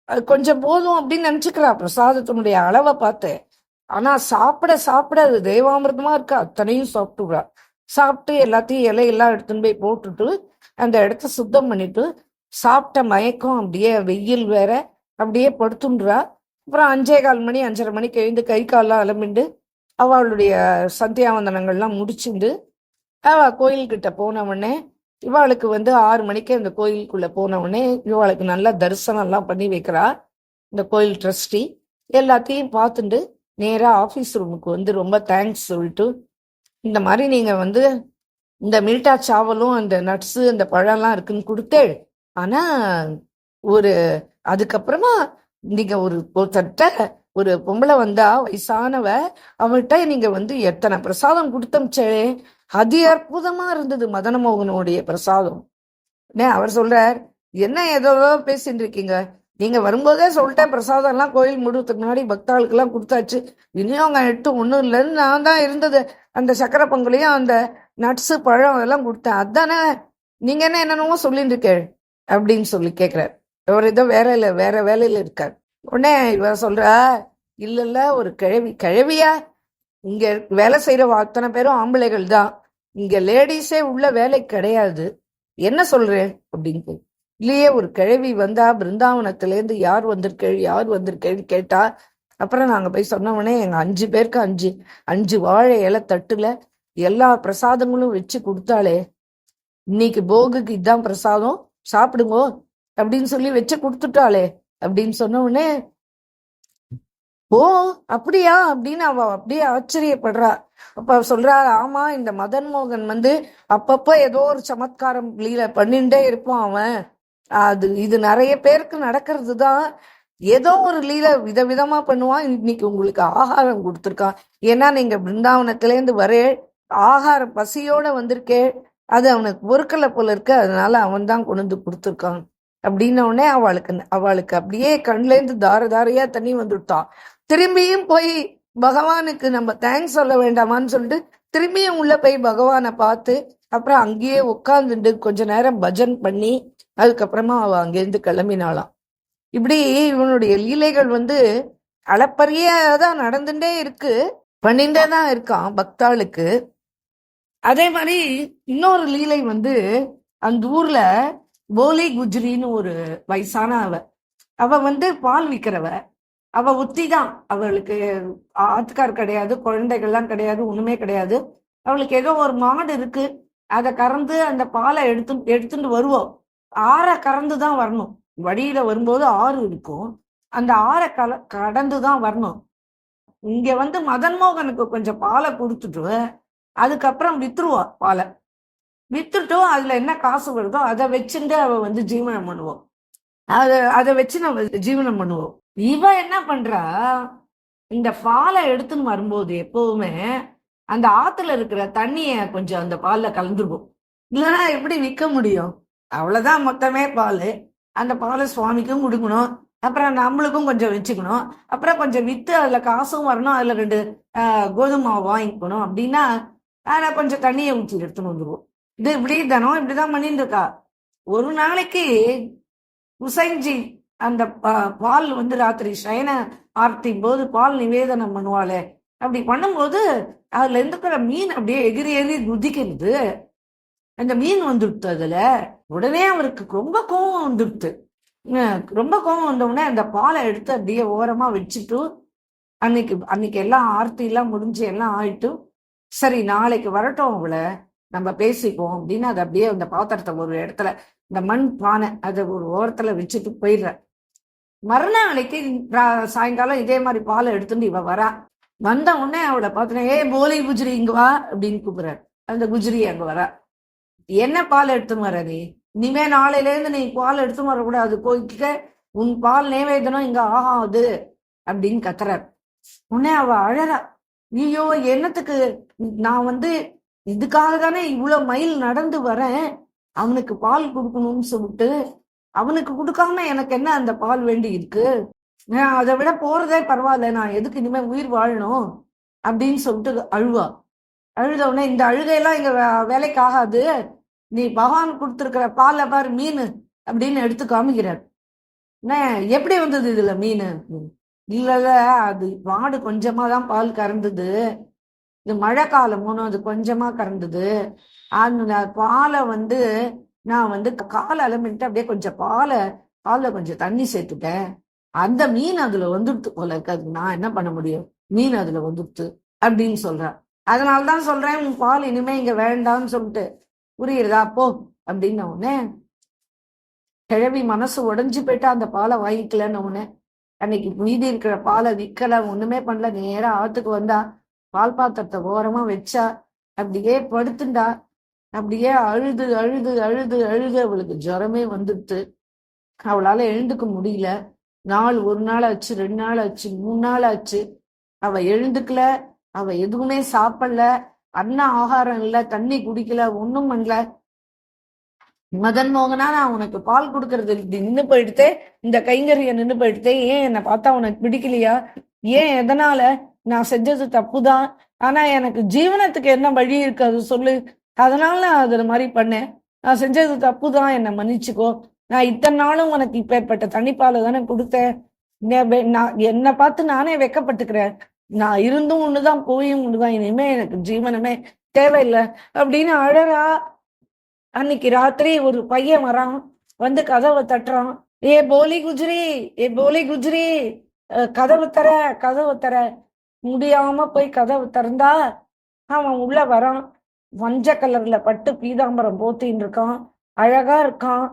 [SPEAKER 1] அது கொஞ்சம் போதும் அப்படின்னு நினைச்சுக்கிறா பிரசாதத்தினுடைய அளவை பார்த்து. ஆனா சாப்பிட அது தேவாமிர்தமா இருக்கா, அத்தனையும் சாப்பிட்டுறா. சாப்பிட்டு எல்லாத்தையும் இலையெல்லாம் எடுத்துன்னு போய் போட்டுட்டு அந்த இடத்த சுத்தம் பண்ணிட்டு, சாப்பிட்ட மயக்கம், அப்படியே வெயில் வேற, அப்படியே படுத்துன்றா. அப்புறம் 5:15 மணி 5:30 மணிக்கு எழுந்து கை காலெல்லாம் அலம்பிண்டு அவளுடைய சந்தியாவந்தனங்கள்லாம் முடிச்சுண்டு அவ கோயில்கிட்ட போன உடனே இவாளுக்கு 6 மணிக்கு இந்த கோயிலுக்குள்ள போன உடனே இவாளுக்கு நல்லா தரிசனம் எல்லாம் பண்ணி வைக்கிறா இந்த கோயில் ட்ரஸ்டி. எல்லாத்தையும் பார்த்துட்டு நேரா ஆபீஸ் ரூமுக்கு ரொம்ப தேங்க்ஸ் சொல்லிட்டு, இந்த மாதிரி நீங்க இந்த மீட்டா சாவலும் அந்த நட்ஸு அந்த பழம்லாம் இருக்குன்னு கொடுத்தே, ஆனா ஒரு அதுக்கப்புறமா நீங்க ஒருத்தட்ட ஒரு பொம்பளை வந்தா வயசானவ, அவள்கிட்ட நீங்க எத்தனை பிரசாதம் கொடுத்தமிச்சே, அதி அற்புதமா இருந்தது மதனமோகனுடைய பிரசாதம். அவர் சொல்றார், என்ன ஏதோ பேசிட்டு இருக்கீங்க, நீங்க வரும்போதே சொல்லிட்டேன் பிரசாதம் எல்லாம் கோயில் முடிவுறதுக்கு முன்னாடி பக்தாளுக்கு எல்லாம் கொடுத்தாச்சு, இனியும் அவங்க எட்டு ஒண்ணும் இல்லைன்னு நான் தான் இருந்தது அந்த சக்கரை பொங்கலையும் அந்த நட்ஸு பழம் அதெல்லாம் கொடுத்தேன், அதானே நீங்க என்னென்னமோ சொல்லிட்டு இருக்கே அப்படின்னு சொல்லி கேட்கிறார். இவர் ஏதோ வேற வேலையில இருக்கார். உடனே இவர் சொல்ற, இல்ல ஒரு கிழவியா, இங்க வேலை செய்யற அத்தனை பேரும் ஆம்பளைகள் தான், இங்க லேடிஸே உள்ள வேலை கிடையாது, என்ன சொல்றேன் அப்படின்னு. இல்லையே ஒரு கிழவி வந்தா பிருந்தாவனத்திலேருந்து யார் வந்திருக்கேன்னு கேட்டா, அப்புறம் நாங்க போய் சொன்னவொடனே எங்க 5 பேருக்கு 5 வாழை இலை தட்டுல எல்லா பிரசாதங்களும் வச்சு கொடுத்தாளே, இன்னைக்கு போகுக்கு இதான் பிரசாதம் சாப்பிடுங்கோ அப்படின்னு சொல்லி வச்சு கொடுத்துட்டாளே அப்படின்னு சொன்ன உடனே, ஓ அப்படியா அப்படின்னு அவ அப்படியே ஆச்சரியப்படுறா. அப்ப சொல்றா, ஆமா இந்த மதன் மோகன் அப்பப்ப ஏதோ ஒரு சமத்காரம் லீல பண்ணிட்டே இருப்பான் அவன், இது நிறைய பேருக்கு நடக்கிறது தான், ஏதோ ஒரு லீல விதவிதமா பண்ணுவான், இன்னைக்கு உங்களுக்கு ஆகாரம் கொடுத்துருக்கான், ஏன்னா நீங்க பிருந்தாவனத்திலேருந்து வரே ஆகாரம் பசியோட வந்திருக்கே, அது அவனுக்கு பொறுக்கலை போல இருக்கு, அதனால அவன் தான் கொண்டு கொடுத்துருக்கான் அப்படின்ன உடனே அவளுக்கு அப்படியே கண்லேருந்து தாரையா தண்ணி வந்துட்டான். திரும்பியும் போய் பகவானுக்கு நம்ம தேங்க்ஸ் சொல்ல வேண்டாமான்னு சொல்லிட்டு திரும்பியும் உள்ள போய் பகவானை பார்த்து அப்புறம் அங்கேயே உட்காந்துட்டு கொஞ்ச நேரம் பஜன் பண்ணி அதுக்கப்புறமா அவ அங்கேருந்து கிளம்பினாளாம். இப்படி இவனுடைய லீலைகள் அளப்பரியதான் நடந்துட்டே இருக்கு, பண்ணிட்டே தான் இருக்கான் பக்தாளுக்கு. அதே மாதிரி இன்னொரு லீலை அந்த ஊர்ல போலி குஜ்ரின்னு ஒரு வயசான அவ பால் விற்கிறவ, அவ ஒத்திதான், அவளுக்கு ஆத்துக்கார் கிடையாது, குழந்தைகள்லாம் கிடையாது, ஒண்ணுமே கிடையாது. அவளுக்கு ஏதோ ஒரு மாடு இருக்கு, அதை கறந்து அந்த பாலை எடுத்துட்டு வருவோம், ஆறை கறந்துதான் வரணும், வழியில வரும்போது ஆறு இருக்கும், அந்த ஆறை கடந்துதான் வரணும். இங்க மதன்மோகனுக்கு கொஞ்சம் பாலை கொடுத்துட்டு அதுக்கப்புறம் வித்துருவா, பாலை வித்துட்டு அதுல என்ன காசு வருதோ அதை வச்சுட்டு அவ ஜீவனம் பண்ணுவோம், அதை வச்சு நம்ம ஜீவனம் பண்ணுவோம். இவ என்ன பண்றா, இந்த பாலை எடுத்துன்னு வரும்போது எப்பவுமே அந்த ஆத்துல இருக்கிற தண்ணிய கொஞ்சம் அந்த பால்ல கலந்துருக்கும், இல்லைன்னா எப்படி விற்க முடியும், அவ்வளவுதான் மொத்தமே பால், அந்த பாலை சுவாமிக்கும் கொடுக்கணும், அப்புறம் நம்மளுக்கும் கொஞ்சம் வச்சுக்கணும், அப்புறம் கொஞ்சம் வித்து அதுல காசும் வரணும், அதுல 2 கோதுமை மாவு வாங்கிக்கணும், அப்படின்னா நான் கொஞ்சம் தண்ணியை ஊற்றி எடுத்துன்னு வந்துருவோம். இது இப்படி தானோ இப்படிதான் பண்ணிட்டு இருக்கா. ஒரு நாளைக்கு உசைஞ்சி அந்த பால் ராத்திரி சயன ஆர்த்தி போது பால் நிவேதனம் பண்ணுவாளே, அப்படி பண்ணும்போது அதுல இருக்கிற மீன் அப்படியே எகிரி குதிக்கிறது, அந்த மீன் வந்துடுத்து அதுல. உடனே அவருக்கு ரொம்ப கோவம் வந்துடுத்து. ரொம்ப கோவம் வந்தவுடனே அந்த பாலை எடுத்து அப்படியே ஓரமா வச்சுட்டு அன்னைக்கு எல்லாம் ஆர்த்தி எல்லாம் முடிஞ்சு எல்லாம் ஆயிட்டு, சரி நாளைக்கு வரட்டும் அவளை நம்ம பேசிப்போம் அப்படின்னு அதை அப்படியே அந்த பாத்திரத்தை ஒரு இடத்துல இந்த மண் பானை அதை ஒரு ஓரத்துல வச்சுட்டு போயிடுற. மறுநாளைக்கு சாயங்காலம் இதே மாதிரி பாலை எடுத்துட்டு இவ வரா. வந்த உடனே அவளை பார்த்தோன்னா, ஏ போலி குஜ்ரி இங்க வா அப்படின்னு கூப்பிடுறாரு. அந்த குஜ்ரி அங்க வரா. என்ன பால் எடுத்துன்னு வர நீ, இனிமே நாளையில இருந்து நீ பால் எடுத்துன்னு வரக்கூடாது, போய்க்க, உன் பால் நேவேதனம் இங்க ஆகாது அப்படின்னு கத்துறாரு. உடனே அவ அழறா, ஐயோ என்னத்துக்கு, நான் இதுக்காக தானே இவ்வளவு மைல் நடந்து வரேன், அவனுக்கு பால் கொடுக்கணும்னு சொல்லிட்டு, அவனுக்கு கொடுக்காம எனக்கு என்ன அந்த பால் வேண்டி இருக்கு, அதை விட போறதே பரவாயில்ல, நான் எதுக்கு இனிமே உயிர் வாழணும் அப்படின்னு சொல்லிட்டு அழுவா. அழுத உடனே, இந்த அழுகையெல்லாம் இங்க வேலைக்கு ஆகாது, நீ பகவான் கொடுத்துருக்கிற பால்ல பாரு மீன் அப்படின்னு எடுத்து காமிக்கிறார். எப்படி வந்தது இதுல மீன், இல்ல அது மாடு கொஞ்சமா தான் பால் கறந்தது, இது மழை காலமும் அது கொஞ்சமா கறந்தது, அந்த பாலை நான் காலை அலமிட்டு அப்படியே கொஞ்சம் பால்ல கொஞ்சம் தண்ணி சேர்த்துட்டேன், அந்த மீன் அதுல வந்துடுத்து போல இருக்கு, அதுக்கு நான் என்ன பண்ண முடியும், மீன் அதுல வந்துடுத்து அப்படின்னு சொல்றேன். அதனாலதான் சொல்றேன், உன் பால் இனிமே இங்க வேண்டாம்னு சொல்லிட்டு, புரியுறதா, போ அப்படின்ன உடனே கிழவி மனசு உடைஞ்சு போயிட்டா, அந்த பாலை வாங்கிக்கலன்னு உடனே. அன்னைக்கு மீதி இருக்கிற பாலை விற்கல, ஒண்ணுமே பண்ணல. நேரா ஆத்துக்கு வந்தா, பால் பாத்திரத்தை ஓரமா வச்சா, அப்படியே படுத்துண்டா. அப்படியே அழுது அழுது அழுது அழுது அவளுக்கு ஜுரமே வந்துடுத்து. அவளால எழுந்துக்க முடியல. ஒரு நாள் ஆச்சு, 2 நாள் ஆச்சு, 3 நாள் ஆச்சு. அவ எழுந்துக்கல, அவ எதுவுமே சாப்பிடல, ஆகாரம் இல்ல, தண்ணி குடிக்கல, ஒண்ணும் பண்ணல. மதன் மோகனா, நான் உனக்கு பால் கொடுக்கறது நின்று போயிடுத்தே, இந்த கைங்கரிய நின்று போயிடுத்தே, ஏன் என்னை பார்த்தா உனக்கு பிடிக்கலையா? ஏன், எதனால? நான் செஞ்சது தப்புதான், ஆனா எனக்கு ஜீவனத்துக்கு என்ன வழி இருக்கு அது சொல்லு. அதனால நான் அது மாதிரி பண்ணேன். நான் செஞ்சது தப்புதான், என்னை மன்னிச்சுக்கோ. நான் இத்தனை நாளும் உனக்கு இப்பேற்பட்ட தனிப்பாலை தானே கொடுத்தேன். நான் என்னை பார்த்து நானே வெக்கப்பட்டுக்கிறேன். நான் இருந்தும் ஒண்ணுதான், போயும் ஒண்ணுதான், இனிமே எனக்கு ஜீவனமே தேவையில்லை அப்படின்னு அழறா. அன்னைக்கு ராத்திரி ஒரு பையன் வரான், வந்து கதவை தட்டுறான். ஏ போலி குஜ்ரி, ஏ போலி குஜ்ரி, கதவு தர, கதவு தர. முடியாம போய் கதவு திறந்தா அவன் உள்ள வரான். மஞ்ச கலர்ல பட்டு பீதாம்பரம் போத்தின்னு இருக்கான், அழகா இருக்கான்.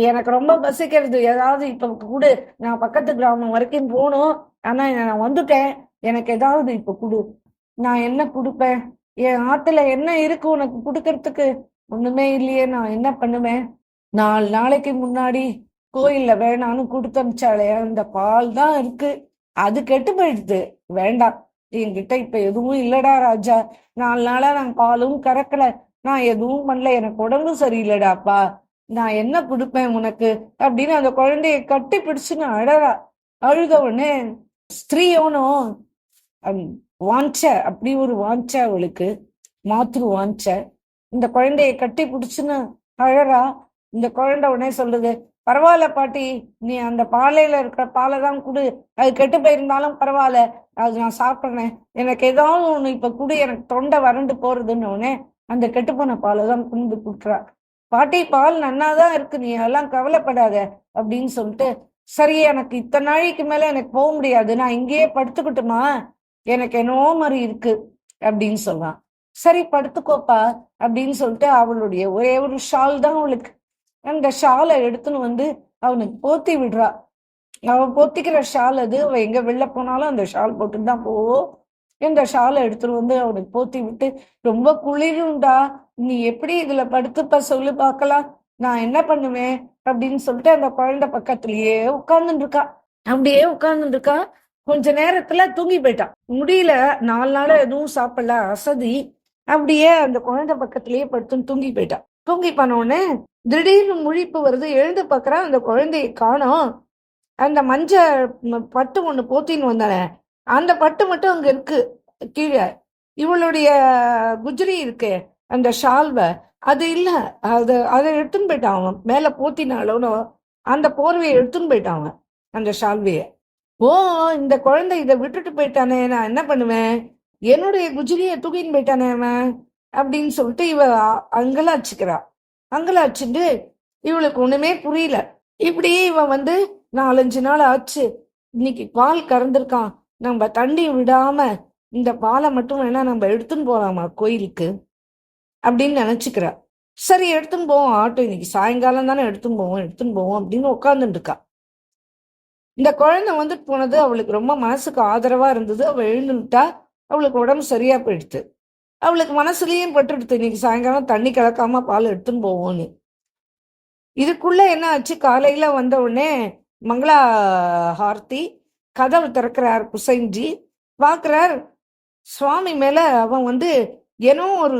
[SPEAKER 1] எனக்கு ரொம்ப பசிக்கிறது, ஏதாவது இப்ப கொடு, நான் பக்கத்து கிராமம் வரைக்கும் போகணும், ஆனா நான் வந்துட்டேன், எனக்கு ஏதாவது இப்ப கொடு. நான் என்ன கொடுப்பேன்? என் ஆத்துல என்ன இருக்கு உனக்கு கொடுக்கறதுக்கு? ஒண்ணுமே இல்லையே, நான் என்ன பண்ணுவேன்? 4 நாளைக்கு முன்னாடி கோயில்ல வேணான்னு கொடுத்து அனுப்பிச்சாலே, அந்த பால் தான் இருக்கு, அது கெட்டு போயிடுது. வேண்டாம், என்கிட்ட இப்ப எதுவும் இல்லடா ராஜா. 4 நாளா நான் பாலும் கறக்கல, நான் எதுவும் பண்ணல, எனக்கு உடம்பு சரியில்லடாப்பா, நான் என்ன கொடுப்பேன் உனக்கு அப்படின்னு அந்த குழந்தைய கட்டி பிடிச்சுன்னு அழறா. அழுத உடனே ஸ்திரீயோனும் வாஞ்ச, அப்படி ஒரு வாஞ்ச அவளுக்கு, மாத்ரு வாஞ்ச. இந்த குழந்தைய கட்டி பிடிச்சுன்னு அழறா. இந்த குழந்தை உடனே சொல்லுது, பரவாயில்ல பாட்டி, நீ அந்த பாலையில இருக்கிற பாலை தான் குடு, அது கெட்டு போயிருந்தாலும் பரவாயில்ல, அது நான் சாப்பிட்றேன், எனக்கு ஏதாவது ஒண்ணு இப்ப குடு, எனக்கு தொண்டை வறண்டு போறதுன்னு உடனே அந்த கெட்டு போன பாலை தான் குண்டு குடுக்குறா. பாட்டி, பால் நன்னாதான் இருக்கு, நீ எல்லாம் கவலைப்படாத அப்படின்னு சொல்லிட்டு, சரி, எனக்கு இத்தனை நாளைக்கு மேல எனக்கு போக முடியாது, நான் இங்கேயே படுத்துக்கிட்டுமா, எனக்கு என்னவோ மாதிரி இருக்கு அப்படின்னு சொல்றான். சரி, படுத்துக்கோப்பா அப்படின்னு சொல்லிட்டு அவளுடைய ஒரே ஒரு ஷால் தான் அவளுக்கு. அந்த ஷாலை எடுத்துன்னு வந்து அவனுக்கு போத்தி விடுறா. அவன் போத்திக்கிற ஷால் அது, அவ எங்க வெளில போனாலும் அந்த ஷால் போட்டுட்டு தான் போவோம். இந்த ஷாலை எடுத்துட்டு வந்து அவனுக்கு போத்தி விட்டு, ரொம்ப குளிருண்டா, நீ எப்படி இதுல படுத்துப்ப சொல்லு பார்க்கலாம், நான் என்ன பண்ணுவேன் அப்படின்னு சொல்லிட்டு அந்த குழந்தை பக்கத்துலயே உட்கார்ந்துட்டு இருக்கா. அப்படியே உட்கார்ந்துட்டு இருக்கா. கொஞ்ச நேரத்துல தூங்கி போயிட்டான். முடியல, 4 நாளா எதுவும் சாப்பிடல, அசதி. அப்படியே அந்த குழந்தை பக்கத்திலேயே படுத்துன்னு தூங்கி போயிட்டான். தூங்கி போனோடனே திடீர்னு முழிப்பு வருது. எழுந்து பாக்குறா, அந்த குழந்தைய காணோம். அந்த மஞ்ச பட்டு ஒண்ணு போத்தின்னு வந்தானே, அந்த பட்டு மட்டும் அங்க இருக்கு கீழே. இவளுடைய குஜ்ரி இருக்கு, அந்த ஷால்வ, அது இல்ல. அதை எடுத்துன்னு போயிட்டான் அவன். மேல போத்தினாலும் அந்த போர்வையை எடுத்துன்னு போயிட்டான் அவன், அந்த ஷால்வைய. ஓ, இந்த குழந்தை இதை விட்டுட்டு போயிட்டானே, நான் என்ன பண்ணுவேன்? என்னுடைய குஜ்ரியை தூக்கின்னு போயிட்டானே அவன் அப்படின்னு சொல்லிட்டு இவ அங்கலாச்சுக்கிறா. அங்கலாச்சுட்டு இவளுக்கு ஒண்ணுமே புரியல. இப்படியே இவன் வந்து 4-5 நாள் ஆச்சு. இன்னைக்கு பால் கறந்துருக்கான், நம்ம தண்ணி விடாம இந்த பாலை மட்டும் வேணா நம்ம எடுத்துன்னு போலாமா கோயிலுக்கு அப்படின்னு நினைச்சுக்கிறா. சரி, எடுத்துன்னு போவோம், ஆட்டோ இன்னைக்கு சாயங்காலம் தானே, எடுத்துன்னு போவோம் அப்படின்னு உட்காந்துட்டு இருக்கா. இந்த குழந்தை வந்துட்டு போனது அவளுக்கு ரொம்ப மனசுக்கு ஆதரவா இருந்தது. அவள் எழுந்துட்டா, அவளுக்கு உடம்பு சரியா போயிடுது. அவளுக்கு மனசுலயும் பட்டுடுது, இன்னைக்கு சாயங்காலம் தண்ணி கலக்காம பால் எடுத்துன்னு போவோம்னு. இதுக்குள்ள என்ன ஆச்சு, காலையில வந்த உடனே மங்களா ஹார்த்தி கதவு திறக்கிறார். குசைன்ஜி பாக்குறார், சுவாமி மேல அவன் வந்து ஏனோ ஒரு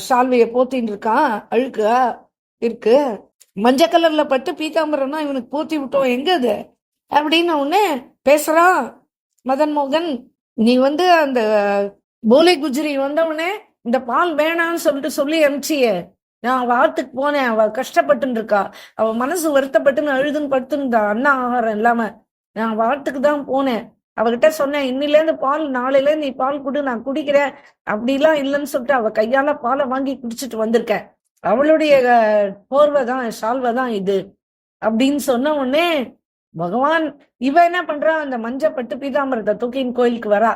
[SPEAKER 1] ஷால்வைய போத்தின்னு இருக்கான், அழுக்கா இருக்கு, மஞ்ச கலர்ல பட்டு பீதாம்பரம்னா இவனுக்கு போத்தி விட்டோம், எங்க அது அப்படின்னு உடனே பேசுறான். மதன் மோகன், நீ வந்து அந்த போலி குஜ்ரி வந்தவனே இந்த பால் வேணான்னு சொல்லிட்டு சொல்லி அனுப்பிச்சிய, நான் அவ ஆத்துக்கு போனேன், அவ கஷ்டப்பட்டு இருக்கா, அவ மனசு வருத்தப்பட்டுன்னு அழுதுன்னு படுத்துருந்தா, ஆகாரம் இல்லாம. நான் அவ ஆத்துக்கு தான் போனேன், அவகிட்ட சொன்னேன், இன்னிலேருந்து பால், நாளையில நீ பால் குடு, நான் குடிக்கிறேன், அப்படிலாம் இல்லைன்னு சொல்லிட்டு அவ கையால பாலை வாங்கி குடிச்சிட்டு வந்திருக்கேன், அவளுடைய போர்வைதான் ஷால்வைதான் இது அப்படின்னு சொன்ன உடனே பகவான் இவ என்ன பண்றா, அந்த மஞ்சப்பட்டு பீதாம்பரத்தை தூக்கின் கோயிலுக்கு வரா.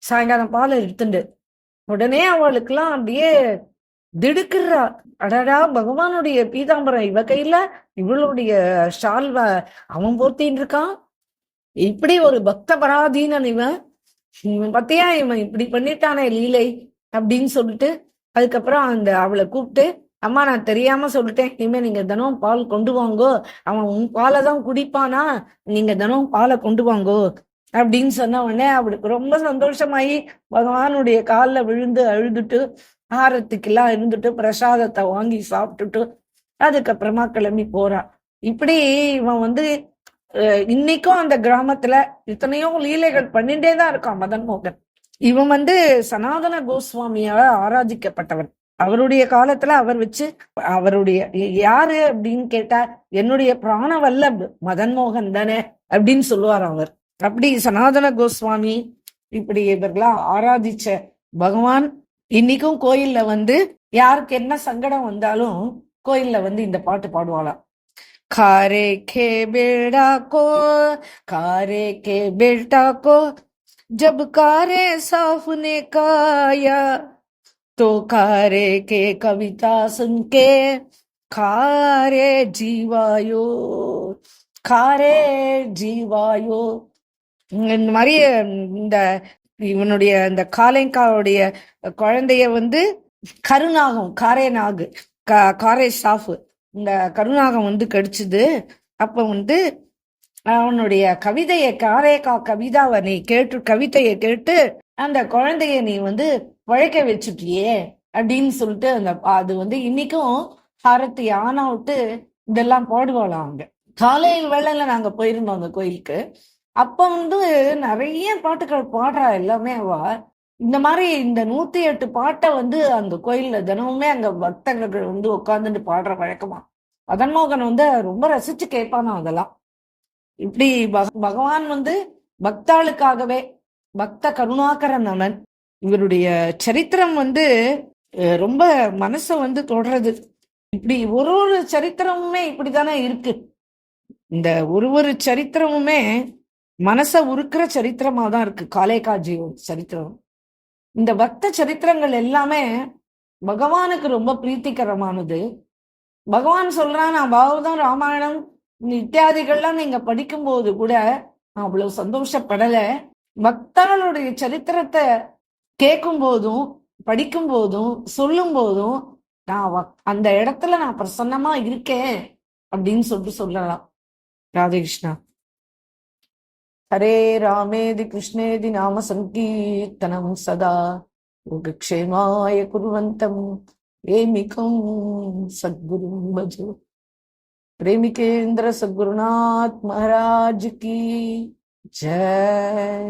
[SPEAKER 1] சாயங்காலம் பால் எடுத்துண்டு உடனே அவளுக்குலாம் அப்படியே திடுக்குறா. அடடா, பகவானுடைய பீதாம்பரம் இவ கையில, இவளுடைய ஷால்வ அவன் போத்தின்னு இருக்கான். இப்படி ஒரு பக்த பராதீனன் இவன். இவன் பத்தியா, இவன் இப்படி பண்ணிட்டானே லீலை அப்படின்னு சொல்லிட்டு, அதுக்கப்புறம் அவளை கூப்பிட்டு, அம்மா நான் தெரியாம சொல்லிட்டேன், இனிமே நீங்க தினம் பால் கொண்டு வாங்கோ, அவன் உன் பாலை தான் குடிப்பானா, நீங்க தினம் பாலை கொண்டு வாங்கோ அப்படின்னு சொன்ன உடனே அவளுக்கு ரொம்ப சந்தோஷமாயி பகவானுடைய காலில் விழுந்து அழுதுட்டு ஆரத்துக்கெல்லாம் இருந்துட்டு பிரசாதத்தை வாங்கி சாப்பிட்டுட்டு அதுக்கப்புறமா கிளம்பி போறான். இப்படி இவன் இன்னைக்கும் அந்த கிராமத்துல எத்தனையோ லீலைகள் பண்ணிட்டே தான் இருக்கான் மதன் மோகன். இவன் சனாதன கோஸ்வாமியால ஆராதிக்கப்பட்டவன். அவருடைய காலத்துல அவர் வச்சு அவருடைய யாரு அப்படின்னு கேட்டா என்னுடைய பிராண வல்லப் மதன் மோகன் தானே அப்படின்னு சொல்லுவார் அவர். அப்படி சனாதன கோஸ்வாமி இப்படி இவர்களா ஆராதிச்ச பகவான் இன்னைக்கும் கோயில்ல யாருக்கு என்ன சங்கடம் வந்தாலும் கோயில்ல இந்த பாட்டு பாடுவாளாம். खारे के बेड़ा को, खारे के बेटा को जब कारे साफ ने काया, तो खारे के कविता सुन के खारे जीवायो, खारे जीवायो. இந்த மாதிரி இந்த இவனுடைய இந்த காளைங்காவுடைய குழந்தைய கருநாகம், காரே நாகு, காரே சாஃபு, இந்த கருநாகம் கடிச்சுது. அப்ப அவனுடைய கவிதையை, காரேகா கவிதாவை நீ கேட்டு, கவிதையை கேட்டு அந்த குழந்தைய நீ பழைக்க வச்சுட்டியே அப்படின்னு சொல்லிட்டு அது இன்னைக்கும் ஹாரத்தி ஆனா விட்டு இதெல்லாம் பாடுவாளாம். அங்க காலையில் வேளையில நாங்க போயிருந்தோம் அந்த கோயிலுக்கு. அப்ப நிறைய பாட்டுகள் பாடுறா. எல்லாமே அவ இந்த மாதிரி இந்த 108 பாட்டை அந்த கோயில்ல தினமுமே அங்க பக்தர்கள் உட்கார்ந்துட்டு பாடுற வழக்கமா. மதன் மோகன் ரொம்ப ரசிச்சு கேட்பானோ அதெல்லாம். இப்படி பகவான் பக்தாளுக்காகவே பக்த கருணாகரன் அவன். இவருடைய சரித்திரம் ரொம்ப மனச தொடறது. இப்படி ஒரு சரித்திரமுமே இப்படித்தானே இருக்கு. இந்த ஒரு சரித்திரமுமே மனச உருக்குற சரித்திரமா தான் இருக்கு காலேகாஜியோட சரித்திரம். இந்த பக்த சரித்திரங்கள் எல்லாமே பகவானுக்கு ரொம்ப பிரீத்திகரமானது. பகவான் சொல்றான், நான் பாகவதம், ராமாயணம் இத்தியாதிகள்லாம் நீங்க படிக்கும் போது கூட நான் அவ்வளவு சந்தோஷப்படல. பக்தர்களுடைய சரித்திரத்தை கேட்கும் போதும், படிக்கும் போதும், சொல்லும் போதும் நான் அந்த இடத்துல நான் பிரசன்னமா இருக்கேன் அப்படின்னு சொல்லலாம். ராதேகிருஷ்ணா. ஹரே ராமேதி கிருஷ்ணேதி நாம சங்கீர்த்தனம் சதா யோகக்ஷேமாய குர்வந்தம் प्रेमिकं सद्गुरुं भजो. प्रेमिकेंद्र सद्गुरुनाथ महाराज की जय.